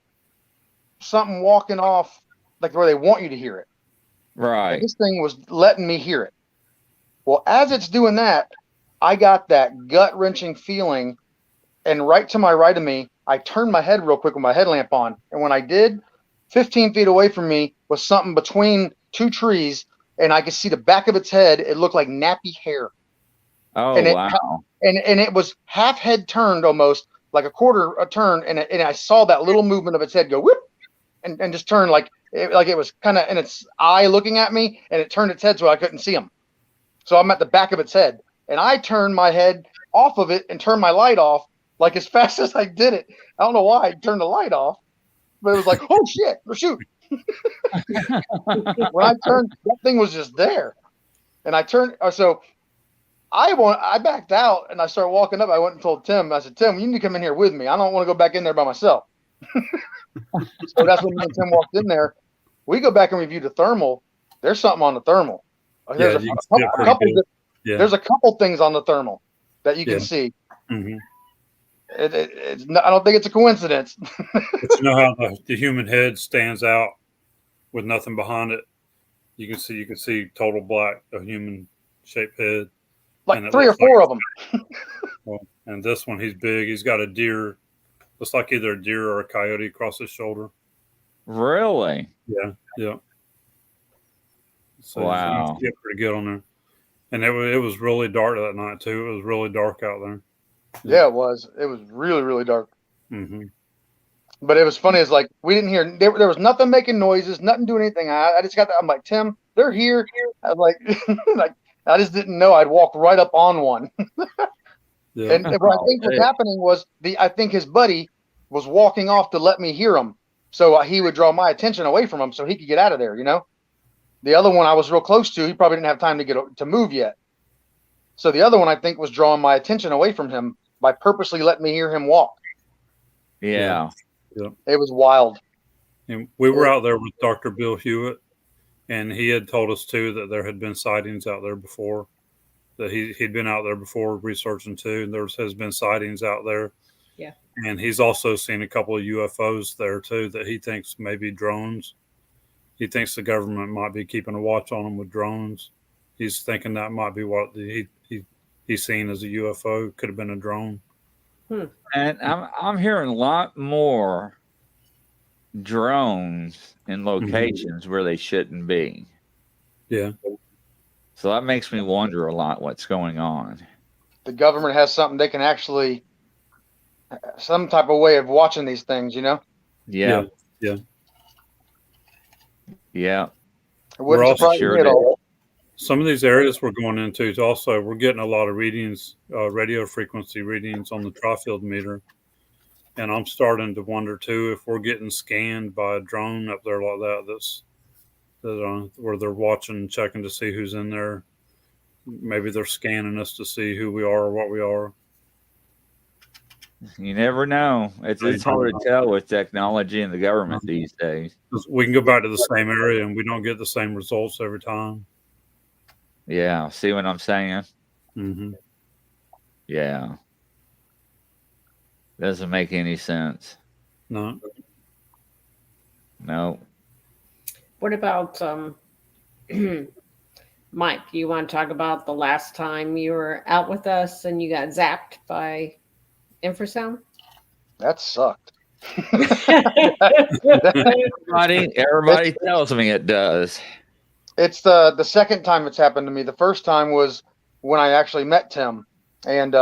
something walking off like where they want you to hear it. Right. This thing was letting me hear it. Well, as it's doing that, I got that gut-wrenching feeling, and right to my right of me, I turned my head real quick with my headlamp on, and when I did, 15 feet away from me was something between 2 trees, and I could see the back of its head. It looked like nappy hair. Oh, and wow. And it was half head turned almost, like a turn, and I saw that little movement of its head go whoop, and just turn like it was kind of in its eye looking at me, and it turned its head so I couldn't see him. So I'm at the back of its head, and I turned my head off of it and turned my light off like as fast as I did it. I don't know why I turned the light off, but it was like, oh shit, shoot. When I turned, that thing was just there, and I turned. So I backed out, and I started walking up. I went and told Tim. I said, Tim, you need to come in here with me. I don't want to go back in there by myself. So that's when me and Tim walked in there. We go back and review the thermal. There's something on the thermal. There's there's a couple things on the thermal that you can see. Mm-hmm. It's not, I don't think it's a coincidence. But you know how the human head stands out with nothing behind it. You can see total black, a human shaped head. Like 3 or 4 of them. And this one, he's big. He's got a deer. Looks like either a deer or a coyote across his shoulder. Really? Yeah. So wow. He's getting pretty good on there. And it was really dark that night too. It was really dark out there. Yeah, it was. It was really, really dark. Mm-hmm. But it was funny. It's like we didn't hear. There was nothing making noises, nothing doing anything. I just got that. I'm like, Tim, they're here. I was like, like I just didn't know. I'd walk right up on one. Yeah. And what I think was happening was I think his buddy was walking off to let me hear him, so he would draw my attention away from him so he could get out of there. The other one I was real close to. He probably didn't have time to move yet. So the other one I think was drawing my attention away from him by purposely letting me hear him walk. Yeah. It was wild. And we were out there with Dr. Bill Hewitt, and he had told us too that there had been sightings out there before. That he'd been out there before researching too, and there has been sightings out there. Yeah. And he's also seen a couple of UFOs there too that he thinks may be drones. He thinks the government might be keeping a watch on them with drones. He's thinking that might be what he's seen as a UFO. Could have been a drone. And I'm hearing a lot more drones in locations where they shouldn't be. Yeah. So that makes me wonder a lot what's going on. The government has something they can actually, some type of way of watching these things, Yeah. Yeah. Yeah. It wouldn't surprise me at all. Some of these areas we're going into is also, we're getting a lot of readings, radio frequency readings on the tri-field meter. And I'm starting to wonder too, if we're getting scanned by a drone up there like that, where they're watching and checking to see who's in there. Maybe they're scanning us to see who we are or what we are. You never know. It's hard to tell with technology and the government these days. We can go back to the same area and we don't get the same results every time. Yeah. See what I'm saying? Mm-hmm. Yeah. Doesn't make any sense. No. What about Mike? You want to talk about the last time you were out with us and you got zapped by infrasound? That sucked. Everybody tells me it does. It's the second time it's happened to me. The first time was when I actually met Tim, and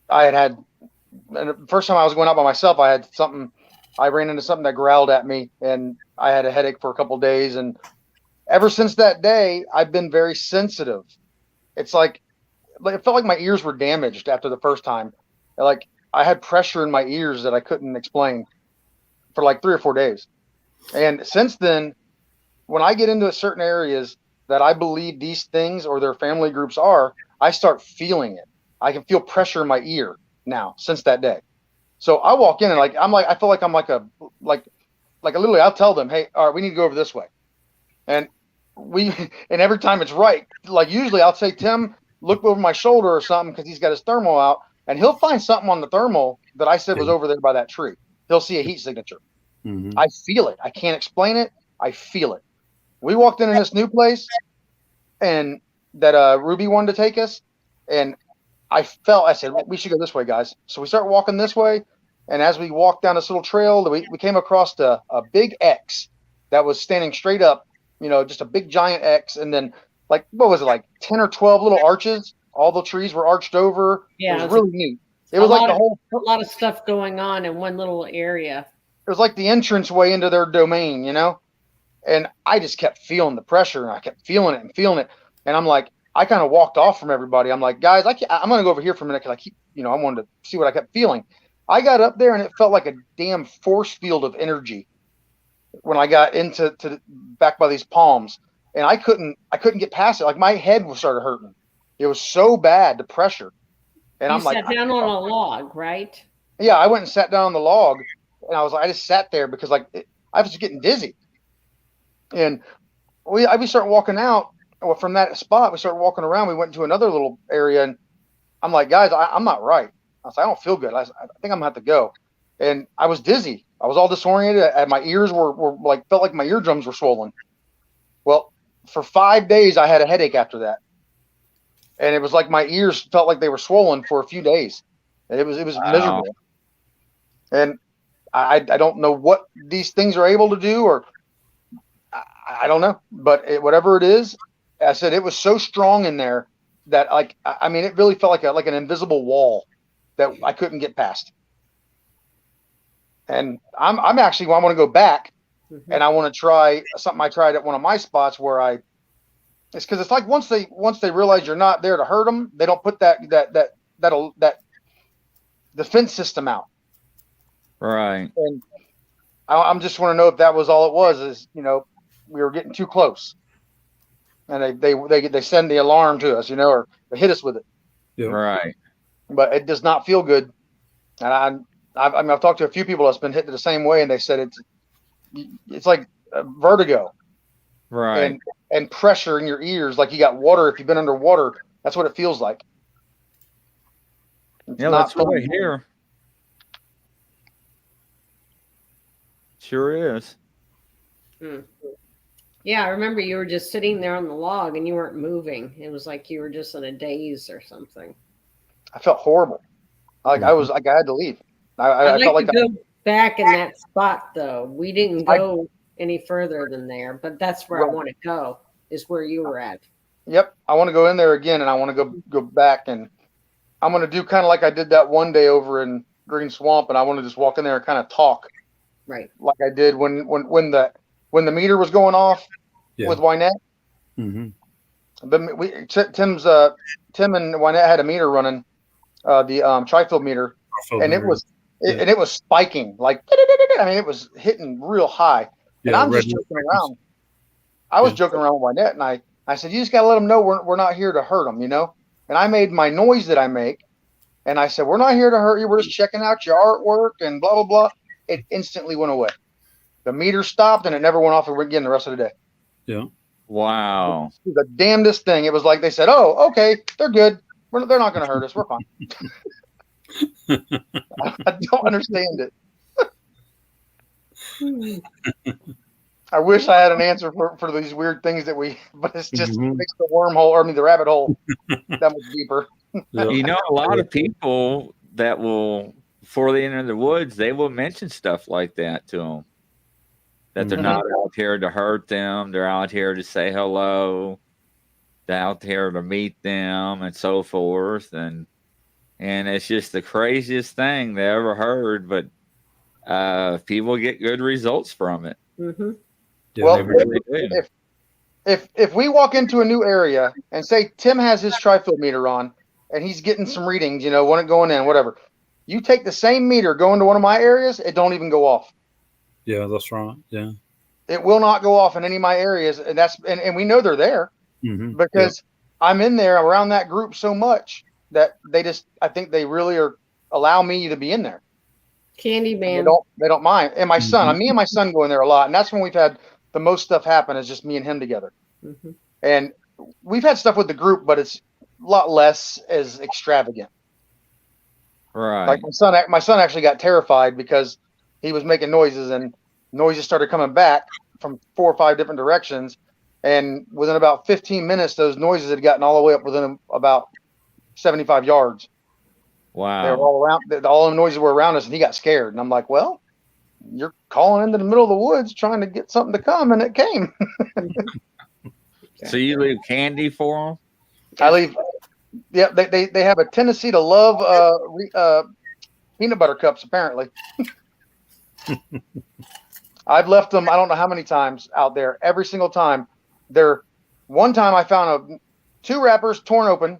I had and the first time I was going out by myself, I ran into something that growled at me, and I had a headache for a couple of days. And ever since that day, I've been very sensitive. It's like it felt like my ears were damaged after the first time. Like I had pressure in my ears that I couldn't explain for like 3 or 4 days. And since then, when I get into certain areas that I believe these things or their family groups are, I start feeling it. I can feel pressure in my ear now since that day. So I walk in and I feel like I'm literally I'll tell them, hey, all right, we need to go over this way. And every time it's right, like usually I'll say, Tim, look over my shoulder or something, because he's got his thermal out, and he'll find something on the thermal that I said was over there by that tree. He'll see a heat signature. Mm-hmm. I feel it. I can't explain it. I feel it. We walked into this new place and that Ruby wanted to take us, and I said, we should go this way, guys. So we start walking this way, and as we walked down this little trail, we came across a big X that was standing straight up, just a big giant X, and then like, what was it, like 10 or 12 little arches? All the trees were arched over. Yeah, it was really neat. It was like a lot of stuff going on in one little area. It was like the entrance way into their domain, and I just kept feeling the pressure, and I kept feeling it. And I'm like, I kind of walked off from everybody. I'm like, guys, I'm going to go over here for a minute, because I wanted to see what I kept feeling. I got up there and it felt like a damn force field of energy when I got into back by these palms, and I couldn't get past it. Like my head started hurting. It was so bad, the pressure. And I'm like, sat down on a log, right? Yeah, I went and sat down on the log, and I just sat there because I was getting dizzy. And we started walking out. Well, from that spot, we started walking around. We went to another little area, and I'm like, guys, I'm not right. I was like, I don't feel good. I think I'm gonna have to go. and I was dizzy. I was all disoriented, and my ears were like, felt like my eardrums were swollen. Well, for 5 days, I had a headache after that, and it was like my ears felt like they were swollen for a few days. And it was Wow. miserable. And I don't know what these things are able to do, or I don't know, but whatever it is, I said it was so strong in there that, like, I mean, it really felt like an invisible wall that I couldn't get past. And I'm actually, I want to go back, and I want to try something I tried at one of my spots where it's because it's like once they realize you're not there to hurt them, they don't put that defense system out. Right. And I'm just want to know if that was all it was. Is, you know, we were getting too close, and they send the alarm to us, you know, or they hit us with it. Yeah. Right. But it does not feel good. And I mean, I've talked to a few people that's been hit the same way, and they said it's like vertigo, Right. and pressure in your ears, like you got water. If you've been underwater, that's what it feels like. It's Yeah, not that's what I fun. hear. Sure is. Yeah, I remember you were just sitting there on the log and you weren't moving. It was like you were just in a daze or something. I felt horrible. Like I was like I had to leave. I I'd felt like like to go back in that spot though. We didn't go any further than there, but that's where I Right. want to go. Is where you were at. Yep, I want to go in there again, and I want to go back, and I'm going to do kind of like I did that one day over in Green Swamp, and I want to just walk in there and kind of talk Right. like I did when the meter was going off Yeah. with Wynette. Mm-hmm. But Tim and Wynette had a meter running, the tri-field meter, and it was spiking like. I mean, it was hitting real high, and I'm just joking around. I was joking around with Wynette, and I said, you just got to let them know we're not here to hurt them, you know? And I made my noise that I make, and I said, we're not here to hurt you. We're just checking out your artwork and blah, blah, blah. It instantly went away. The meter stopped, and it never went off again the rest of the day. Yeah. Wow. It was the damnedest thing. It was like they said, oh, okay, they're good. They're not going to hurt us. We're fine. I don't understand it. I wish I had an answer for these weird things but it's just makes the wormhole, or I mean the rabbit hole, that much deeper. Yeah. You know, a lot of people that will, before they enter the woods, they will mention stuff like that to them. That they're not out here to hurt them. They're out here to say hello. They're out here to meet them and so forth. And it's just the craziest thing they ever heard. But people get good results from it. Mm-hmm. Yeah, Well, they really do. if we walk into a new area and say Tim has his tri-field meter on and he's getting some readings, you know, when it going in, whatever. You take the same meter, go into one of my areas, it don't even go off. Yeah, that's right. Yeah. It will not go off in any of my areas, and we know they're there because I'm in there around that group so much that I think they really allow me to be in there. Candyman. They don't mind. And my son, me and my son go in there a lot, and that's when we've had the most stuff happen, is just me and him together. Mm-hmm. And we've had stuff with the group, but it's a lot less as extravagant. Right. Like my son actually got terrified because he was making noises, and noises started coming back from 4 or 5 different directions. And within about 15 minutes, those noises had gotten all the way up within about 75 yards. Wow. They were all around. All the noises were around us, and he got scared. And I'm like, well, you're calling into the middle of the woods trying to get something to come, and it came. So you leave candy for them? I leave. Yeah, they have a tendency to love peanut butter cups, apparently. I've left them, I don't know how many times out there. Every single time. One time I found 2 wrappers torn open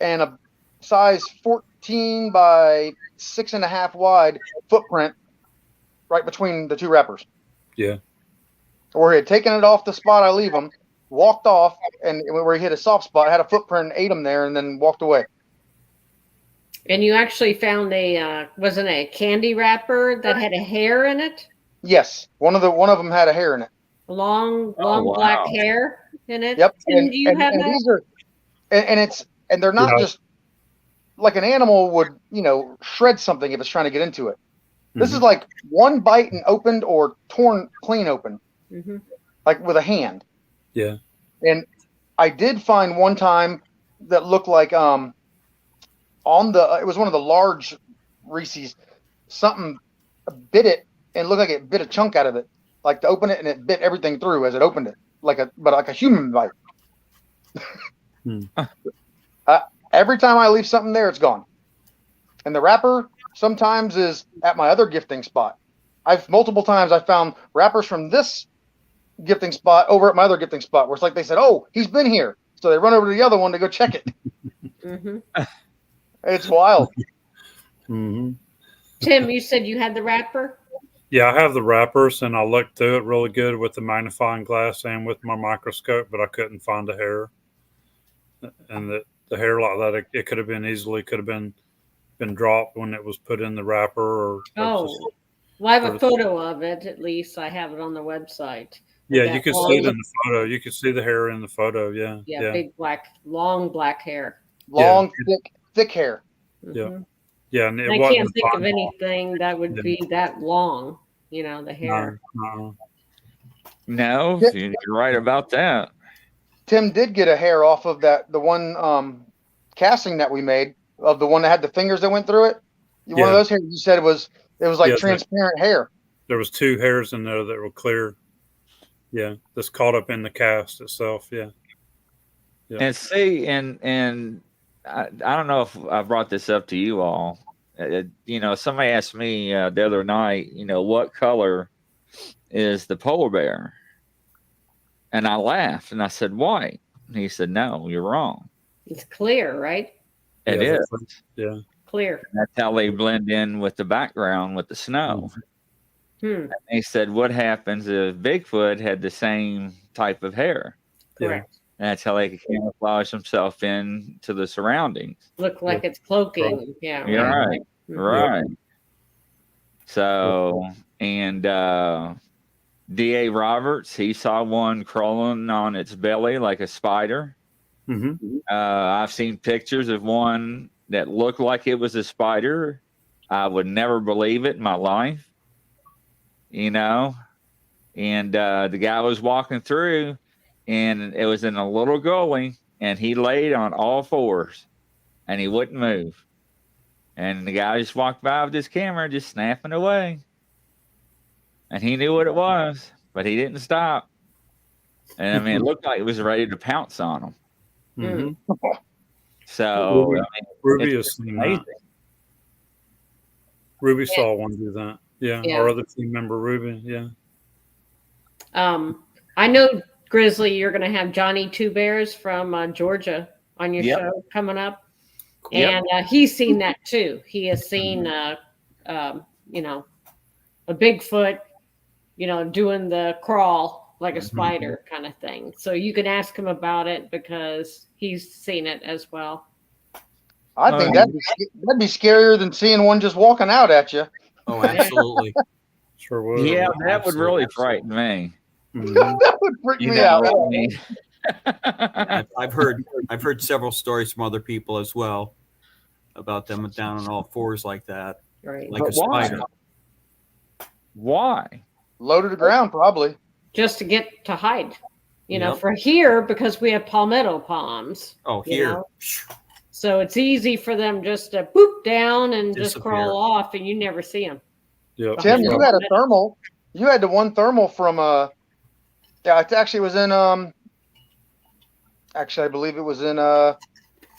and a size 14 by 6.5 wide footprint right between the 2 wrappers. Yeah. Where he had taken it off the spot I leave them, walked off, and where he hit a soft spot, had a footprint, ate them there, and then walked away. And you actually found wasn't it a candy wrapper that had a hair in it? Yes, one of them had a hair in it. Long wow. black hair in it. Yep. And do you have and that? these are, and they're not just like an animal would, you know, shred something if it's trying to get into it. This is like one bite and opened or torn clean open, like with a hand. Yeah. And I did find one time that looked like it was one of the large Reese's, something bit it and looked like it bit a chunk out of it, like to open it, and it bit everything through as it opened it, like a human bite. Every time I leave something there, it's gone. And the wrapper sometimes is at my other gifting spot. Multiple times I found wrappers from this gifting spot over at my other gifting spot, where it's like they said, "Oh, he's been here," so they run over to the other one to go check it. It's wild. Tim, you said you had the wrapper? Yeah, I have the wrappers, and I looked through it really good with the magnifying glass and with my microscope, but I couldn't find a hair. And the hair like that, it could have been dropped when it was put in the wrapper. Well, I have a photo of it. At least I have it on the website. Yeah, you could see it in the photo. You could see the hair in the photo. Yeah. Yeah, big long black hair. Long, thick hair. Yeah. Yeah, and I can't think of anything that would be that long, the hair. No, you're right about that. Tim did get a hair off of the one casting that we made, of the one that had the fingers that went through it. One of those hairs, you said it was like transparent hair. There was 2 hairs in there that were clear. Yeah, that's caught up in the cast itself. Yeah. And see, and I don't know if I brought this up to you all. Somebody asked me the other night, what color is the polar bear? And I laughed and I said, white. And he said, no, you're wrong. It's clear, right? It is. Yeah. Clear. And that's how they blend in with the background with the snow. And they said, what happens if Bigfoot had the same type of hair? Correct. And that's how they could camouflage themselves into the surroundings. Look like it's cloaking. Right. Yeah. You're right. Right. So, and D.A. Roberts, he saw one crawling on its belly like a spider. I've seen pictures of one that looked like it was a spider. I would never believe it in my life. And the guy was walking through, and it was in a little gully, and he laid on all fours, and he wouldn't move. And the guy just walked by with his camera, just snapping away. And he knew what it was, but he didn't stop. And I mean, it looked like it was ready to pounce on him. So Ruby has seen that. Ruby saw one do that. Yeah, our other team member Ruby. Yeah. I know, Grizzly, you're going to have Johnny Two Bears from Georgia on your show coming up, and he's seen that too. He has seen, a Bigfoot, doing the crawl like a spider kind of thing. So you can ask him about it because he's seen it as well. I think that'd be scarier than seeing one just walking out at you. Oh, absolutely. Sure would. Yeah, that would really frighten me. That would freak me out. I've heard several stories from other people as well about them down on all fours like that, right? Like a spider. Why? Low to the ground, probably. Just to get to hide, for here, because we have palmetto palms. Oh, here. So it's easy for them just to boop down and Disappear. Just crawl off, and you never see them. Yeah. Tim, you had a thermal. You had the one thermal from it actually was in I believe it was in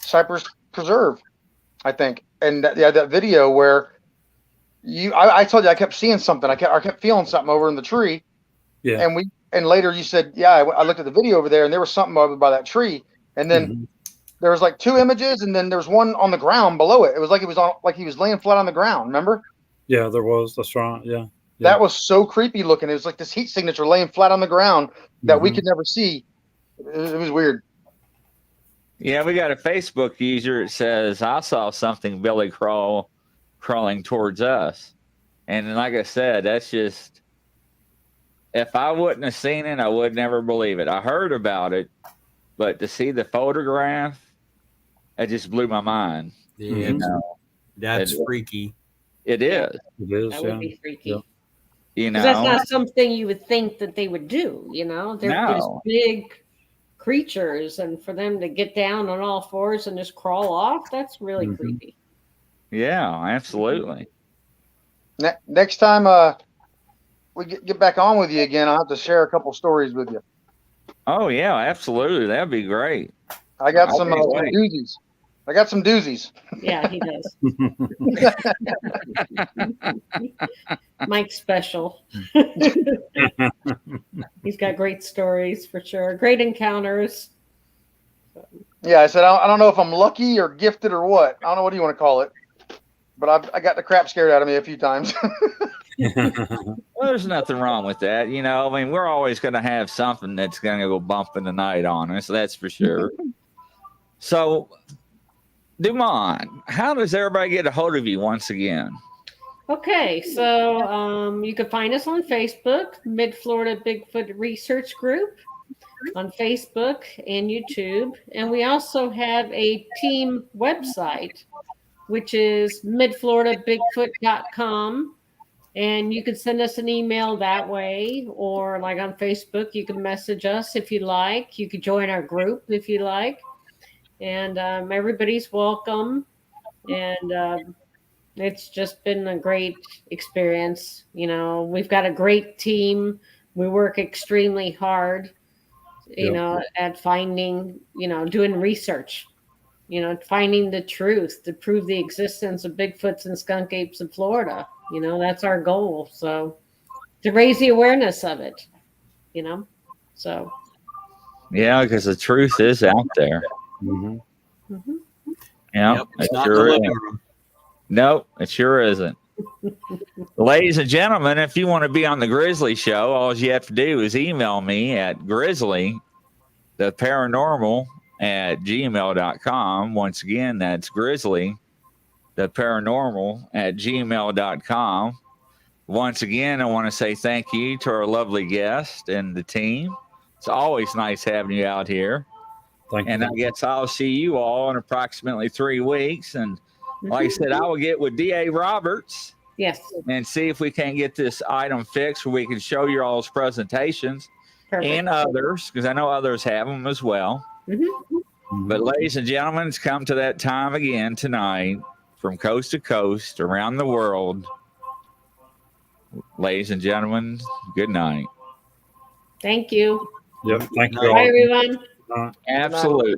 Cypress Preserve, I think. And that video where I told you I kept seeing something. I kept feeling something over in the tree. Yeah. And later you said, I looked at the video over there, and there was something over by that tree. And then there was like 2 images, and then there was one on the ground below it. It was like he was laying flat on the ground. Remember? Yeah, there was. That's right. Yeah. That was so creepy looking. It was like this heat signature laying flat on the ground that we could never see. It was weird. Yeah, we got a Facebook user that says, I saw something belly crawling towards us. And like I said, that's just, if I wouldn't have seen it, I would never believe it. I heard about it, but to see the photograph, it just blew my mind. Yeah, that's freaky. It Yeah. is. It is. That Yeah. would be freaky. Yeah. You 'Cause that's know. not something you would think that they would do, you know? They're these No. big creatures, and for them to get down on all fours and just crawl off, that's really Mhm. creepy. Yeah, absolutely. Next time we get back on with you again, I'll have to share a couple stories with you. Oh yeah, absolutely. That'd be great. I got I some can't wait. doozies. I got some doozies. Yeah, he does. Mike's special. He's got great stories for sure. Great encounters. Yeah, I said I don't know if I'm lucky or gifted or what. I don't know what you want to call it, but I got the crap scared out of me a few times. Well, there's nothing wrong with that. You know, I mean, we're always going to have something that's going to go bump in the night on us. That's for sure. So, Dumont, how does everybody get a hold of you once again? Okay, so you can find us on Facebook, Mid-Florida Bigfoot Research Group on Facebook and YouTube. And we also have a team website, which is midfloridabigfoot.com. And you can send us an email that way, or like on Facebook, you can message us if you like. You could join our group if you like. And everybody's welcome. And it's just been a great experience. You know, we've got a great team. We work extremely hard, you know, at finding, you know, doing research, you know, finding the truth to prove the existence of Bigfoots and skunk apes in Florida. You know, that's our goal. So to raise the awareness of it, you know, so. Yeah, because the truth is out there. Mhm. Mhm. Yeah, Yep, it's it not sure in the is. living room. Nope, it sure isn't. Ladies and gentlemen, if you want to be on the Grizzly Show, all you have to do is email me at grizzlytheparanormal@gmail.com. Once again, that's grizzlytheparanormal@gmail.com. Once again, I want to say thank you to our lovely guest and the team. It's always nice having you out here. Thank And you. I guess I'll see you all in approximately 3 weeks. And like I said, I will get with D.A. Roberts Yes. and see if we can get this item fixed where we can show you all's presentations Perfect. and others, because I know others have them as well. Mhm. But ladies and gentlemen, it's come to that time again tonight from coast to coast around the world. Ladies and gentlemen, good night. Thank you. Yep. Thank you Bye, all. everyone. Uh, Absolutely.